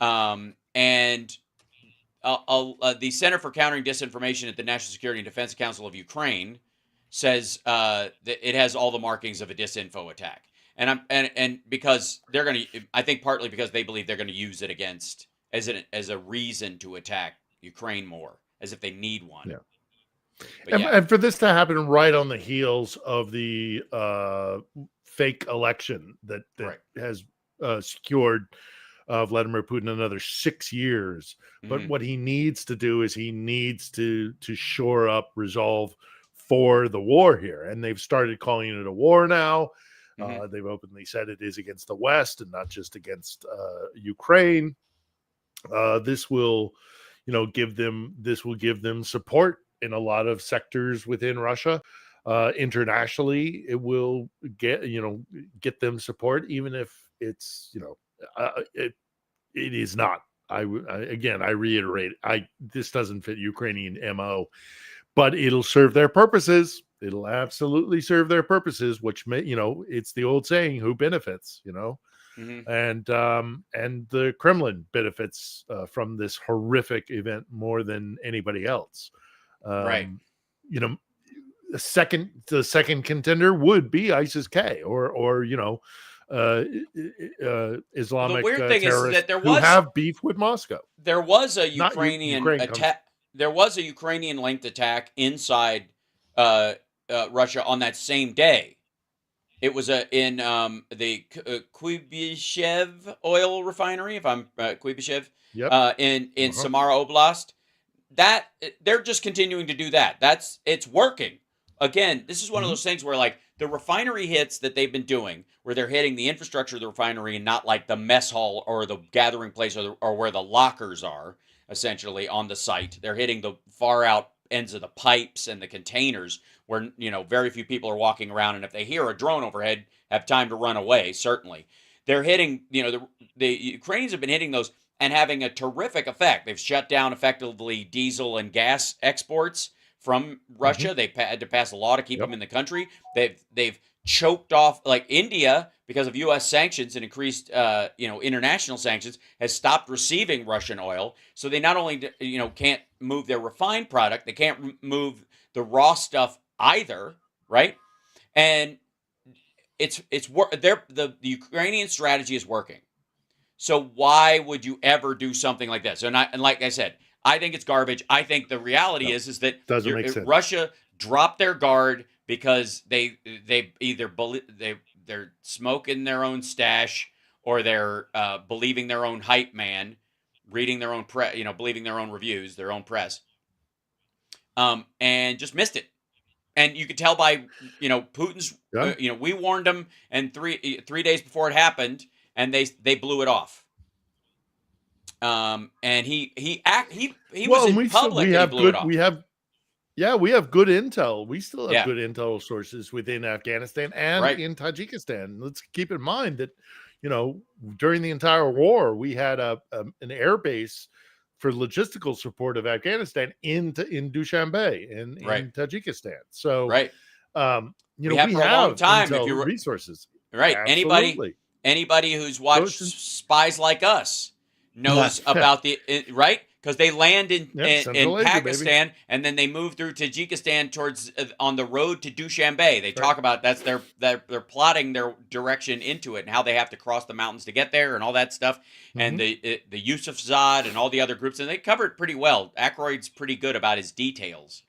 and the Center for Countering Disinformation at the National Security and Defense Council of Ukraine says that it has all the markings of a disinfo attack, and because they're going to, I think partly because they believe they're going to use it as a reason to attack Ukraine more, as if they need one. Yeah. And for this to happen right on the heels of the fake election that has secured Vladimir Putin another 6 years. But what he needs to do is he needs to shore up resolve for the war here. And they've started calling it a war now. They've openly said it is against the West and not just against Ukraine. This will give them support in a lot of sectors within Russia. Internationally, it will get them support, even if it's it is not. I reiterate, this doesn't fit Ukrainian MO, but it'll serve their purposes. It'll absolutely serve their purposes, which may, it's the old saying, who benefits, and the Kremlin benefits from this horrific event more than anybody else. Right. The second contender would be ISIS-K or Islamic terrorists who have beef with Moscow. There was a Ukrainian attack. There was a Ukrainian-linked attack inside Russia on that same day. It was in the Kuibyshev oil refinery, if I'm Kuibyshev, in Samara Oblast. That they're just continuing to do that. It's working. Again, this is one of those things where like the refinery hits that they've been doing, where they're hitting the infrastructure of the refinery and not like the mess hall or the gathering place or where the lockers are, essentially on the site. They're hitting the far out ends of the pipes and the containers where very few people are walking around, and if they hear a drone overhead, have time to run away. Certainly, they're hitting. The Ukrainians have been hitting those and having a terrific effect. They've shut down effectively diesel and gas exports from Russia. They've had to pass a law to keep them in the country. They've choked off, like India because of U.S. sanctions and increased, international sanctions, has stopped receiving Russian oil. So they not only, can't move their refined product, they can't move the raw stuff either, right? And the Ukrainian strategy is working. So why would you ever do something like this? And like I said, I think it's garbage. I think the reality is that doesn't make sense. Russia dropped their guard because they either they're smoking their own stash, or they're believing their own hype man, reading their own believing their own reviews, their own press, and just missed it. And you could tell by Putin's we warned them, and 3 days before it happened, and they blew it off. And he was in public. We have and he blew it off. We have good intel. We still have good intel sources within Afghanistan and in Tajikistan. Let's keep in mind that, during the entire war, we had an air base for logistical support of Afghanistan in Dushanbe in Tajikistan. So, we have we for a long time intel if you resources. Right. Absolutely. Anybody who's watched Spies Like Us knows about right, because they land in Pakistan, and then they move through Tajikistan towards on the road to Dushanbe. They talk about they're plotting their direction into it and how they have to cross the mountains to get there and all that stuff. And the Yusufzad and all the other groups, and they cover it pretty well. Aykroyd's pretty good about his details.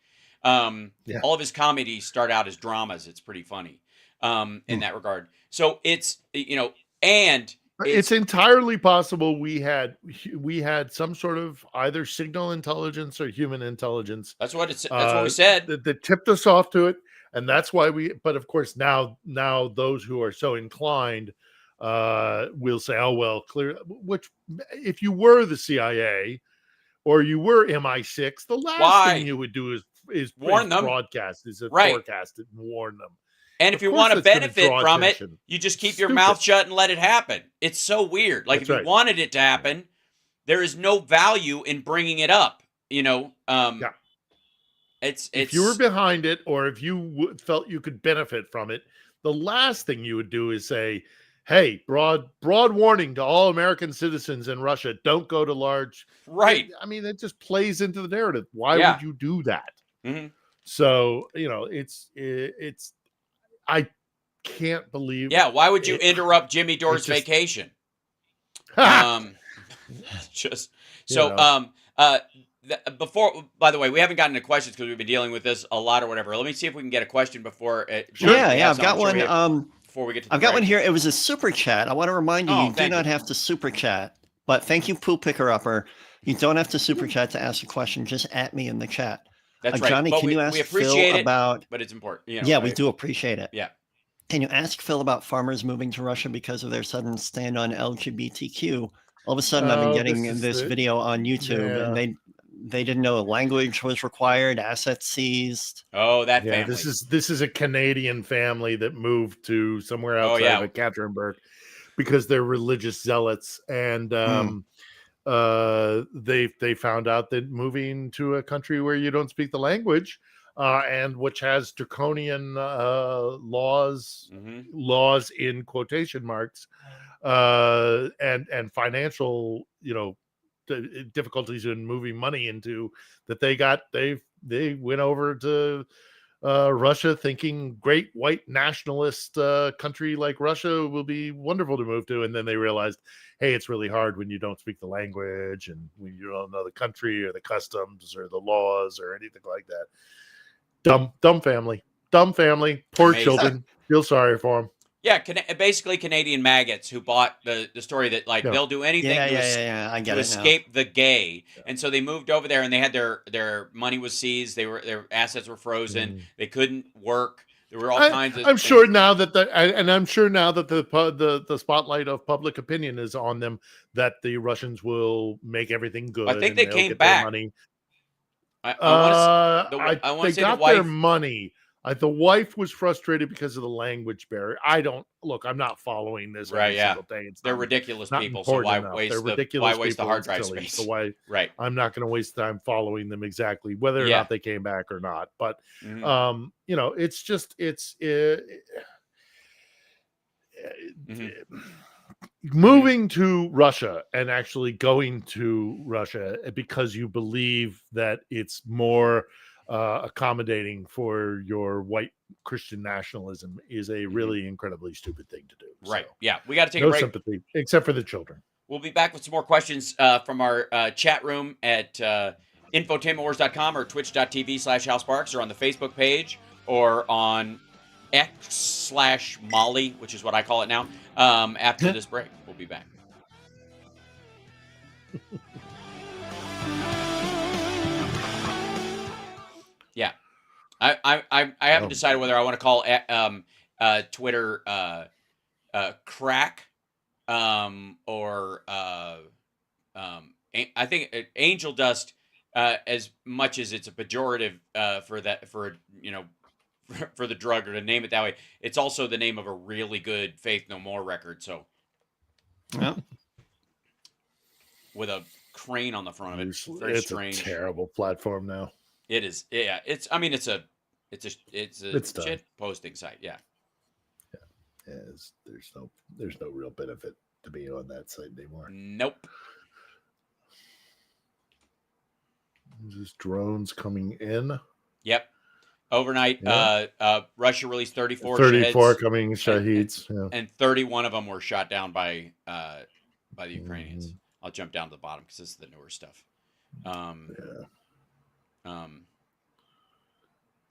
All of his comedies start out as dramas. It's pretty funny in that regard. So it's and it's entirely possible we had some sort of either signal intelligence or human intelligence. That's what we said. That tipped us off to it, and that's why But of course, now those who are so inclined will say, "Oh well, clear." Which, if you were the CIA or you were MI6, the last thing you would do is warn them. Broadcast forecast it and warn them. And if you want to benefit from it, you just keep your mouth shut and let it happen. It's so weird. Like, if you wanted it to happen, there is no value in bringing it up. It's if you were behind it, or if you felt you could benefit from it, the last thing you would do is say, "Hey, broad warning to all American citizens in Russia: don't go to large." Right. I mean, it just plays into the narrative. Why would you do that? Mm-hmm. So it's. I can't believe. Yeah, why would you interrupt Jimmy Dore's vacation? Before, by the way, we haven't gotten to questions because we've been dealing with this a lot or whatever. Let me see if we can get a question before. I've got one. Before we get to I've got one here. It was a super chat. I want to remind you, you do not have to super chat. But thank you, Poo Picker Upper. You don't have to super chat to ask a question. Just at me in the chat. That's right. Johnny, can you ask Phil about? But it's important. We do appreciate it. Yeah. Can you ask Phil about farmers moving to Russia because of their sudden stand on LGBTQ? All of a sudden, I've been getting this video on YouTube, and they didn't know language was required, assets seized. Oh, that family. This is a Canadian family that moved to somewhere outside of Ekaterinburg because they're religious zealots, and they found out that moving to a country where you don't speak the language, and which has draconian laws in quotation marks, and financial difficulties in moving money into, that they went over to Russia thinking great white nationalist country like Russia will be wonderful to move to, and then they realized, hey, it's really hard when you don't speak the language and when you don't know the country or the customs or the laws or anything like that. Dumb family, poor children. Feel sorry for them. Yeah, basically Canadian maggots who bought the story that they'll do anything to escape the gay, and so they moved over there, and they had their money was seized, their assets were frozen, they couldn't work. There were all kinds of. I'm sure now that the spotlight of public opinion is on them, that the Russians will make everything good. I think they came back. Money. I want to say they got their money. The wife was frustrated because of the language barrier. I'm not following this every single day. They're ridiculous people, so why waste the hard drive space? So I'm not going to waste time following them exactly, whether or not they came back or not. But it's just moving to Russia and actually going to Russia because you believe that it's more accommodating for your white Christian nationalism is a really incredibly stupid thing to do. Right. So, Yeah. We got to take no a break. sympathy, except for the children. We'll be back with some more questions from our chat room at infotainmentwars.com or twitch.tv/HalSparks or on the Facebook page or on X/Molly, which is what I call it now, after this break. We'll be back. Yeah. I haven't decided whether I want to call Twitter crack or I think angel dust, as much as it's a pejorative for the drug, or to name it that way. It's also the name of a really good Faith No More record. So, yeah, with a crane on the front of it. Very it's strange. A terrible platform now. It is. Yeah. It's a shit posting site. Yeah. There's no real benefit to be on that site anymore. Nope. Just drones coming in. Yep. Overnight, Russia released 34 shaheeds, coming shaheeds, and 31 of them were shot down by the Ukrainians. I'll jump down to the bottom because this is the newer stuff.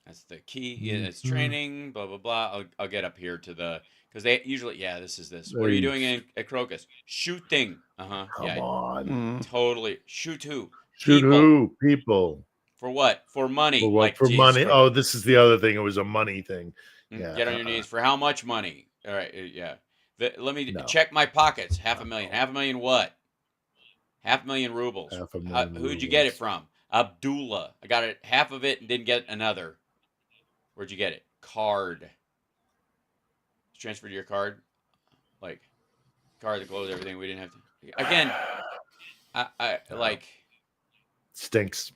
That's the key. It's training. Blah blah blah. I'll get up here to the, because they usually this is this. What are you doing at Crocus? Shooting. Come on. Totally. Shoot who? Shoot who? People. For what? For money. For what? Like, for Jesus money. Christ. Oh, this is the other thing. It was a money thing. Yeah. Get on your knees. For how much money? All right. Yeah. Let me check my pockets. $500,000. $500,000 what? $500,000 rubles. Who'd you get it from? Abdullah. I got it, half of it, and didn't get another. Where'd you get it? Card. Transfer to your card. Like, card, the clothes, everything. We didn't have to. Again, I like. Stinks.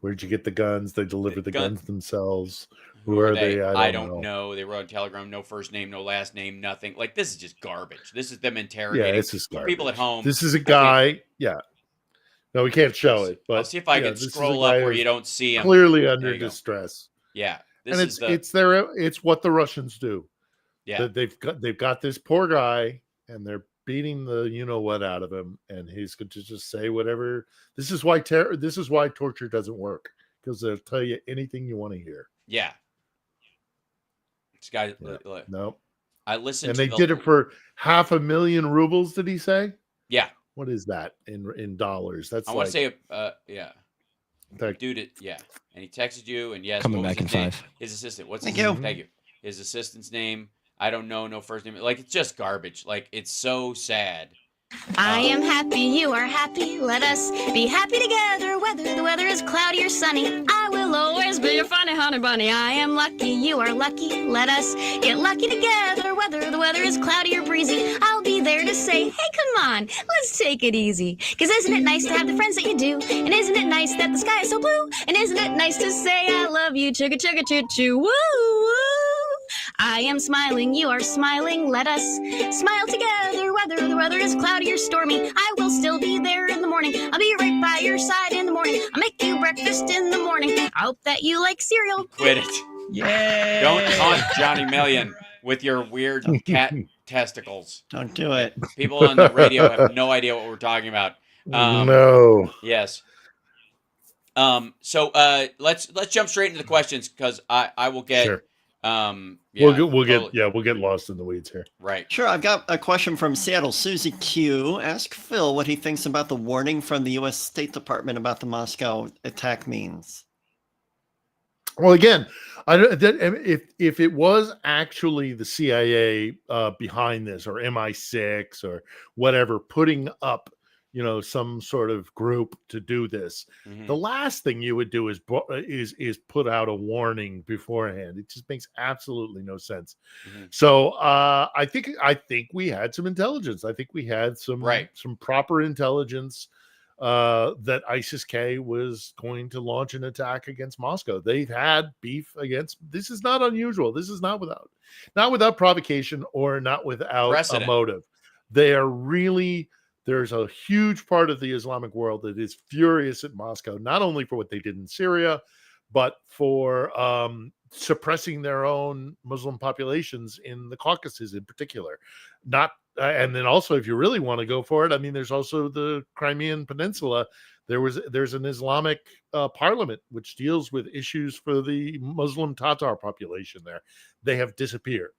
Where'd you get the guns? They delivered the guns themselves. Who are they? I don't know. They wrote on Telegram, no first name, no last name, nothing. Like, this is just garbage. This is them interrogating. Yeah, this is garbage. People at home. This is a guy. Yeah. No, we can't show it. But I'll see if I can scroll up where you don't see him. Clearly under distress. Yeah. It's what the Russians do. Yeah. They've got this poor guy, and they're beating the what out of him, and he's going to just say whatever. This is why torture doesn't work, because they'll tell you anything you want to hear. Yeah. This guy. Nope. I listened. And they did it for 500,000 rubles. Did he say? Yeah. What is that in dollars? That's I want to say yeah. Dude, and he texted you, and yes, coming back in 5. His assistant. What's Thank his you. name? Thank you. His assistant's name. I don't know. No first name. Like, it's just garbage. Like, it's so sad. I am happy, you are happy. Let us be happy together, whether the weather is cloudy or sunny. I will always be your funny honey bunny. I am lucky, you are lucky. Let us get lucky together, whether the weather is cloudy or breezy. I'll be there to say, hey, come on, let's take it easy. Cause isn't it nice to have the friends that you do? And isn't it nice that the sky is so blue? And isn't it nice to say I love you, chugga chugga choo choo, woo woo. I am smiling, you are smiling. Let us smile together, whether the weather is cloudy or stormy. I will still be there in the morning. I'll be right by your side in the morning. I'll make you breakfast in the morning. I hope that you like cereal. Quit it. Yay! Don't taunt Johnny Million with your weird cat testicles. Don't do it. People on the radio have no idea what we're talking about. No. Yes. So let's jump straight into the questions, because I will get. Sure. We'll get lost in the weeds here. Right. Sure. I've got a question from Seattle. Susie Q. Ask Phil what he thinks about the warning from the U.S. State Department about the Moscow attack means. Well, again, if it was actually the CIA behind this, or MI6 or whatever, putting up some sort of group to do this, the last thing you would do is put out a warning beforehand. It just makes absolutely no sense. So I think we had some intelligence. I think we had some proper intelligence that ISIS-K was going to launch an attack against Moscow. They've had beef against. This is not unusual. This is not without provocation or not without Precedent. a motive. They are really. There's a huge part of the Islamic world that is furious at Moscow, not only for what they did in Syria, but for suppressing their own Muslim populations in the Caucasus in particular. And then also, if you really want to go for it, I mean, there's also the Crimean Peninsula. There's an Islamic parliament which deals with issues for the Muslim Tatar population there. They have disappeared.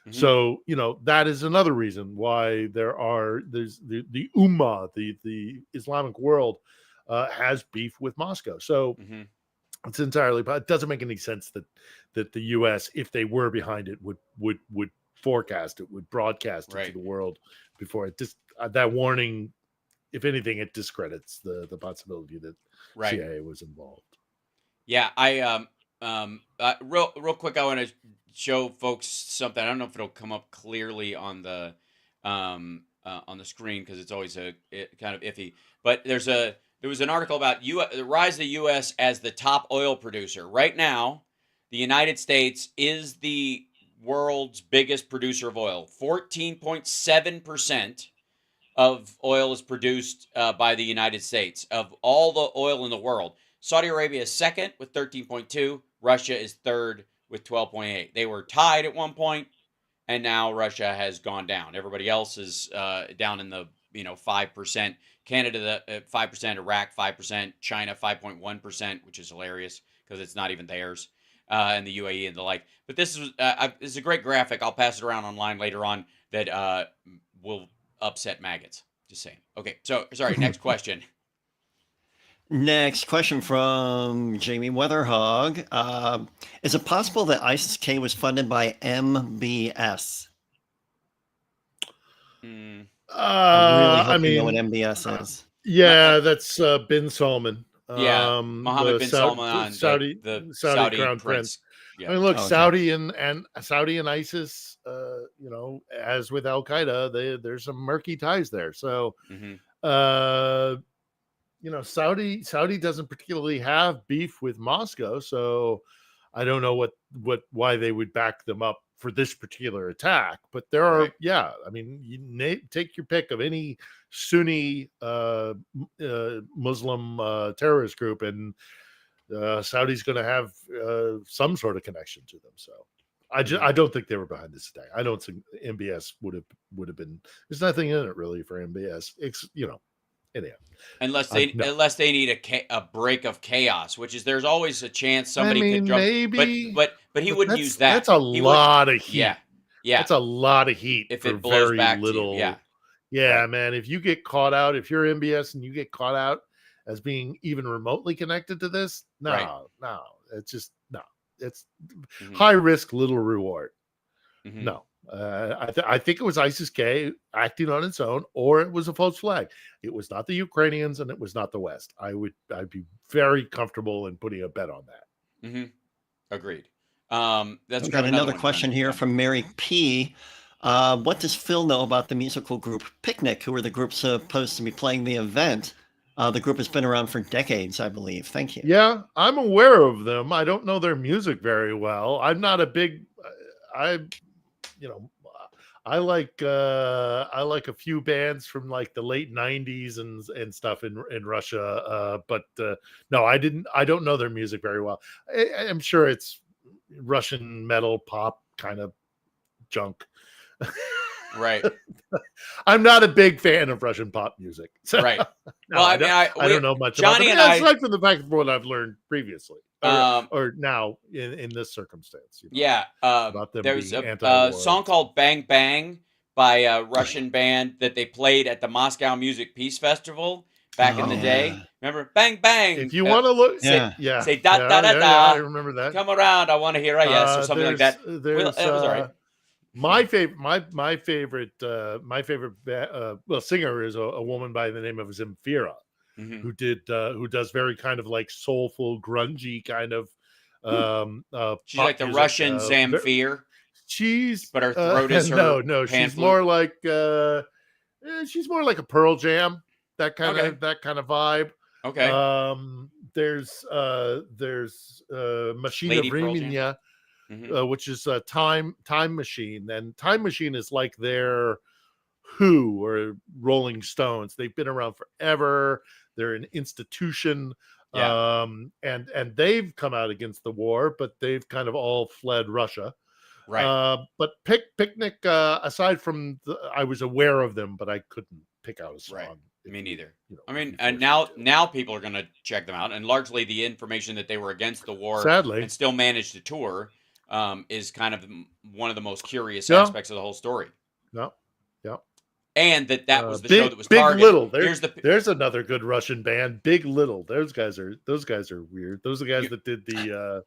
Mm-hmm. So, that is another reason why there's the Ummah, the Islamic world has beef with Moscow. So it's entirely, but it doesn't make any sense that the U.S., if they were behind it, would forecast it, would broadcast it to the world before it. Just that warning, if anything, it discredits the possibility that CIA was involved. Yeah, I real quick, I want to show folks something. I don't know if it'll come up clearly on the screen because it's always kind of iffy. But there was an article about the rise of the U.S. as the top oil producer. Right now, the United States is the world's biggest producer of oil. 14.7% of oil is produced by the United States of all the oil in the world. Saudi Arabia is second with 13.2. Russia is third with 12.8. They were tied at one point, and now Russia has gone down. Everybody else is down in the 5%. Canada 5%, Iraq 5%, China 5.1%, which is hilarious because it's not even theirs, and the UAE and the like. But this is a great graphic. I'll pass it around online later on that will upset maggots. Just saying. Okay, so sorry. Next question. Next question from Jamie Weatherhog. Is it possible that ISIS-K was funded by MBS? I mean, know what MBS is. Yeah, that's Bin Salman. Yeah, Mohammed bin Salman, Saudi Crown Prince. Yeah. I mean, look, Saudi and ISIS, as with Al Qaeda, there's some murky ties there. So, Saudi doesn't particularly have beef with Moscow, so I don't know why they would back them up for this particular attack. But there are, I mean, you take your pick of any Sunni Muslim terrorist group, and Saudi's going to have some sort of connection to them. So I don't think they were behind this attack. I don't think MBS would have been. There's nothing in it really for MBS. It's anyhow. Unless they need a break of chaos, which is there's always a chance somebody could jump. Maybe, but he wouldn't use that. That's a lot of heat. Yeah. That's a lot of heat if for it blows very back little. To you. Yeah, man. If you get caught out, if you're MBS and you get caught out as being even remotely connected to this, no, it's just no. It's high risk, little reward. No. I think it was ISIS-K acting on its own, or it was a false flag. It was not the Ukrainians, and it was not the West. I'd be very comfortable in putting a bet on that. Agreed. We've got another question here from Mary P. What does Phil know about the musical group Picnic, who are the group supposed to be playing the event? The group has been around for decades, I believe. Thank you. Yeah, I'm aware of them. I don't know their music very well. I'm not a big. I like a few bands from like the late 90s and stuff in Russia. But no, I don't know their music very well. I'm sure it's Russian metal pop kind of junk. Right. I'm not a big fan of Russian pop music. So, right. No, well, I don't know much Johnny about it. and aside from the fact of what I've learned previously. Or now in this circumstance. About them there's being a song called Bang Bang by a Russian band that they played at the Moscow Music Peace Festival back in the day. Remember? Bang Bang. If you want to look, say da da da da. I remember that. Come around, I want to hear a yes or something like that. It was all right. My favorite singer is a woman by the name of Zemfira. Who does very kind of like soulful, grungy kind of she's like the Russian Zamfir. But her throat is her no, she's more like a Pearl Jam. that kind of vibe. Okay. There's Machine Lady Vremenia, which is a time machine, and Time Machine is like their Who or Rolling Stones. They've been around forever. They're an institution. And they've come out against the war, but they've kind of all fled Russia. Right. But Picnic, aside from I was aware of them, but I couldn't pick out a song. Right. Me neither. I mean, and now people are going to check them out, and largely the information that they were against the war, sadly, and still managed to tour, is kind of one of the most curious aspects of the whole story. Yeah. And that was the show that was targeted. Big Little. There's another good Russian band, Big Little. Those guys are weird. Those are the guys that did the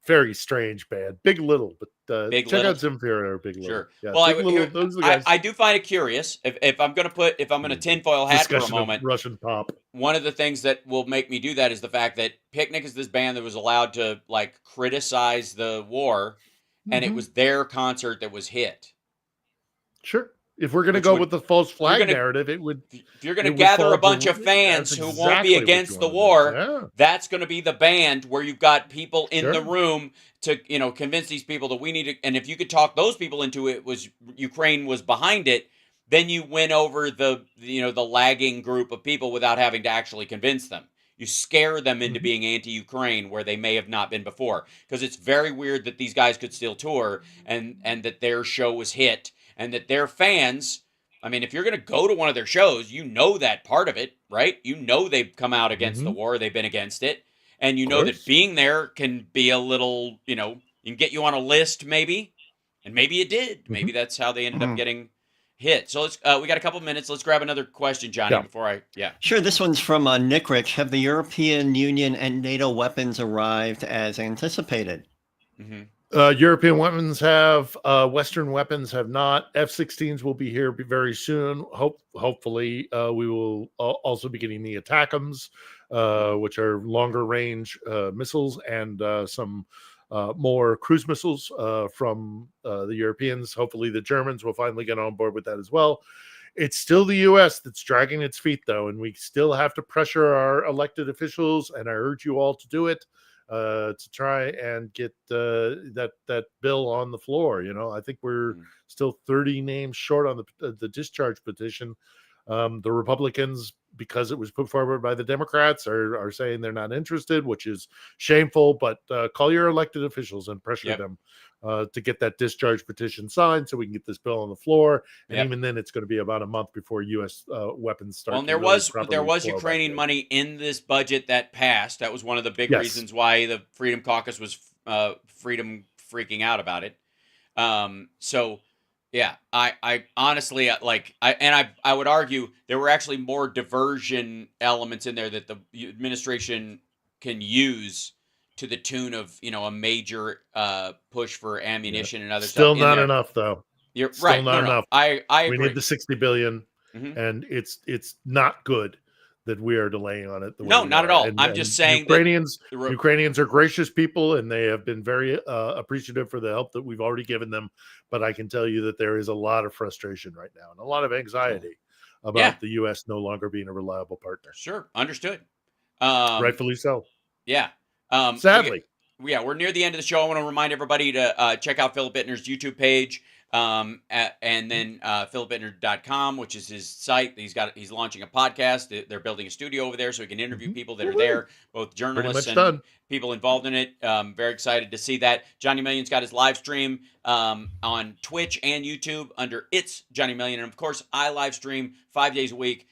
very strange band, Big Little. But check out Zemfira or Big Little. Sure. Yeah, well, those are the guys. I do find it curious. If I'm going to tinfoil hat for a moment, Russian pop. One of the things that will make me do that is the fact that Picnic is this band that was allowed to criticize the war, and it was their concert that was hit. Sure. If we're going to go with the false flag narrative, it would. If you're going to gather a bunch of fans who won't be against the war, that's going to be the band where you've got people in the room to convince these people that we need to. And if you could talk those people into it, was Ukraine was behind it, then you win over the lagging group of people without having to actually convince them. You scare them into being anti-Ukraine where they may have not been before, because it's very weird that these guys could still tour and that their show was hit. And that their fans, I mean, if you're going to go to one of their shows, that part of it, right? They've come out against the war, they've been against it. And that being there can be a little, can get you on a list maybe. And maybe it did. Maybe that's how they ended up getting hit. So we got a couple minutes. Let's grab another question, Johnny, before Sure, this one's from Nick Rich. Have the European Union and NATO weapons arrived as anticipated? European weapons have, Western weapons have not. F-16s will be here very soon. Hopefully, we will also be getting the ATACMS, which are longer range missiles, and some more cruise missiles from the Europeans. Hopefully, the Germans will finally get on board with that as well. It's still the U.S. that's dragging its feet, though, and we still have to pressure our elected officials, and I urge you all to do it. To try and get that bill on the floor. I think we're still 30 names short on the discharge petition. The Republicans, because it was put forward by the Democrats, are saying they're not interested, which is shameful. But call your elected officials and pressure them to get that discharge petition signed so we can get this bill on the floor. And even then, it's going to be about a month before U.S. weapons start. Well, and there was Ukrainian money in this budget that passed. That was one of the big reasons why the Freedom Caucus was freaking out about it. I honestly I would argue there were actually more diversion elements in there that the administration can use to the tune of a major push for ammunition and other stuff. Still not enough, though. You're Still right. Not enough. I agree. We need the $60 billion, and it's not good that we are delaying on it. No, not at all. I'm just saying Ukrainians are gracious people, and they have been very appreciative for the help that we've already given them. But I can tell you that there is a lot of frustration right now and a lot of anxiety about the U.S. no longer being a reliable partner. Sure, understood. Rightfully so. Yeah. Sadly. We're near the end of the show. I want to remind everybody to check out Philip Bittner's YouTube page, and then philipbittner.com, which is his site. He's launching a podcast. They're building a studio over there so he can interview people that are there, both journalists and people involved in it. Very excited to see that. Johnny Million's got his live stream on Twitch and YouTube under It's Johnny Million. And, of course, I live stream 5 days a week.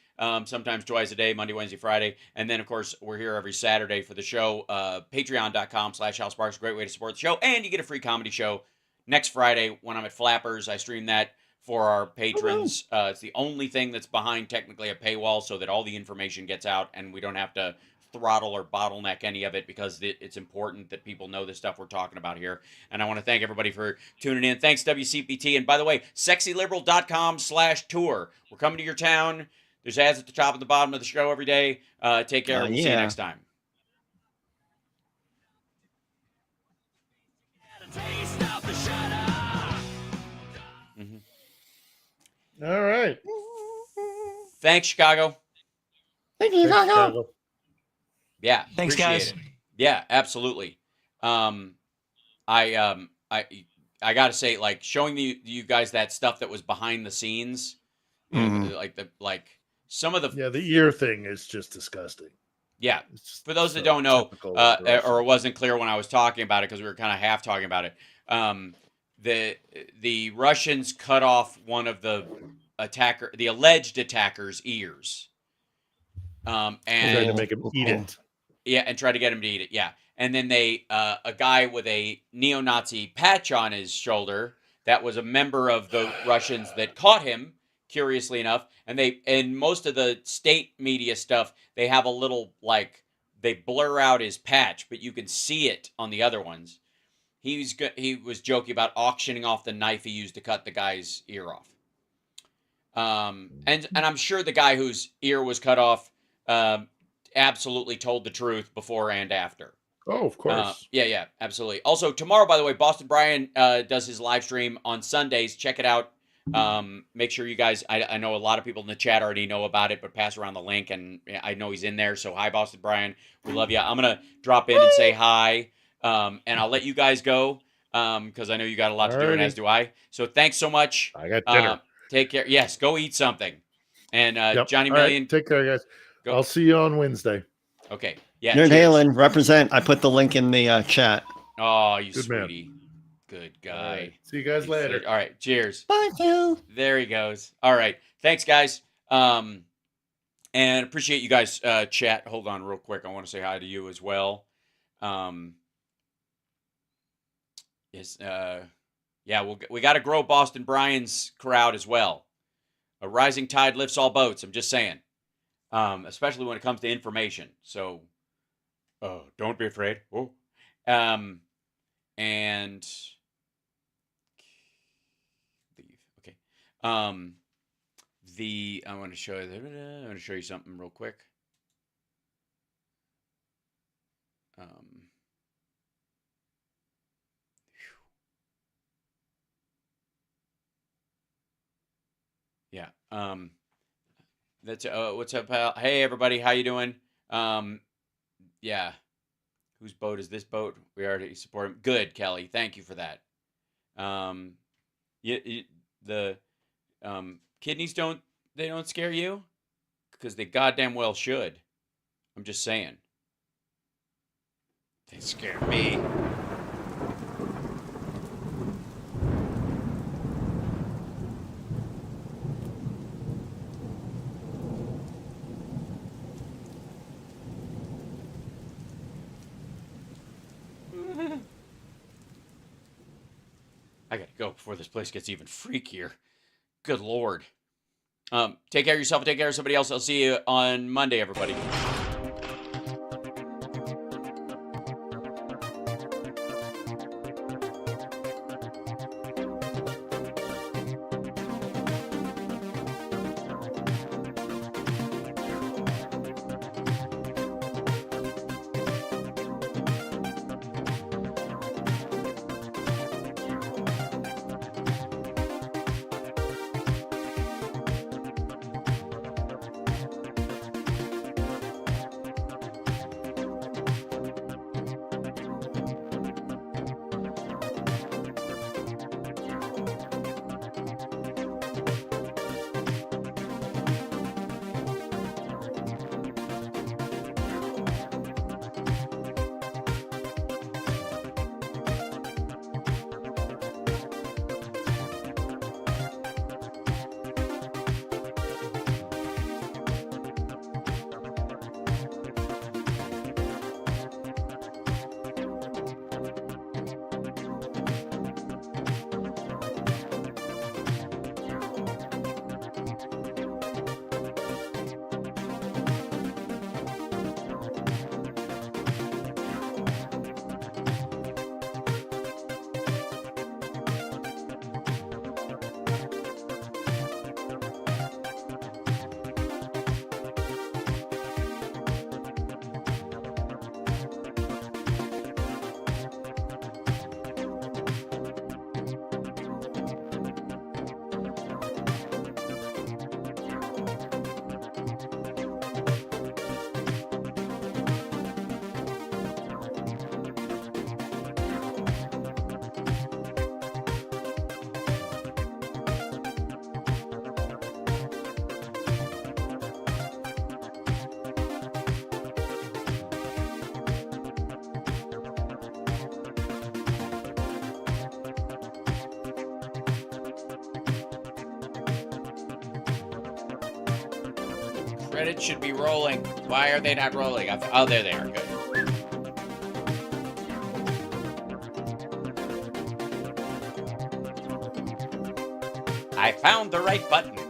Sometimes twice a day, Monday, Wednesday, Friday. And then, of course, we're here every Saturday for the show. Patreon.com/HalSparks, great way to support the show. And you get a free comedy show next Friday when I'm at Flappers. I stream that for our patrons. It's the only thing that's behind technically a paywall so that all the information gets out and we don't have to throttle or bottleneck any of it, because it's important that people know the stuff we're talking about here. And I want to thank everybody for tuning in. Thanks, WCPT. And by the way, sexyliberal.com/tour. We're coming to your town. There's ads at the top and the bottom of the show every day. Take care. We'll see you next time. All right. Thanks, Chicago. Thank you, Chicago. Yeah. Thanks, guys. It. Yeah, absolutely. I got to say, like, showing you guys that stuff that was behind the scenes, you know, like some of the the ear thing is just disgusting. Yeah, for those that don't know, or it wasn't clear when I was talking about it because we were kind of half talking about it. The Russians cut off one of the alleged attacker's ears, and tried to make him eat it. Yeah, and tried to get him to eat it. Yeah. And then a guy with a neo-Nazi patch on his shoulder that was a member of the Russians that caught him, curiously enough. And most of the state media stuff, they have a little, like, they blur out his patch, but you can see it on the other ones. He was joking about auctioning off the knife he used to cut the guy's ear off. And I'm sure the guy whose ear was cut off absolutely told the truth before and after. Oh, of course. Yeah, absolutely. Also, tomorrow, by the way, Boston Brian does his live stream on Sundays. Check it out. Make sure you guys, I know a lot of people in the chat already know about it, but pass around the link, and I know he's in there. So hi, Boston Brian. We love you. I'm going to drop in and say hi, and I'll let you guys go because I know you got a lot to do, and as do I. So thanks so much. I got dinner. Take care. Yes, go eat something. And Johnny All Million. Right, take care, guys. Go. I'll see you on Wednesday. Okay. Yeah. Nerd Halen, represent. I put the link in the chat. Oh, you Good sweetie. Man. Good guy. Right. See you guys later. All right. Cheers. Bye, Phil. There he goes. All right. Thanks, guys. And appreciate you guys chat. Hold on real quick. I want to say hi to you as well. We got to grow Boston Brian's crowd as well. A rising tide lifts all boats. I'm just saying. Especially when it comes to information. So, don't be afraid. Oh. And okay. I want to show you something real quick. Yeah. That's what's up, pal? Hey, everybody, how you doing? Yeah. Whose boat is this boat? We already support him. Good, Kelly. Thank you for that. The kidneys don't scare you? Because they goddamn well should. I'm just saying. They scare me. I gotta go before this place gets even freakier. Good Lord. Take care of yourself and take care of somebody else. I'll see you on Monday, everybody. Credits should be rolling. Why are they not rolling? Oh, there they are. Good. I found the right button.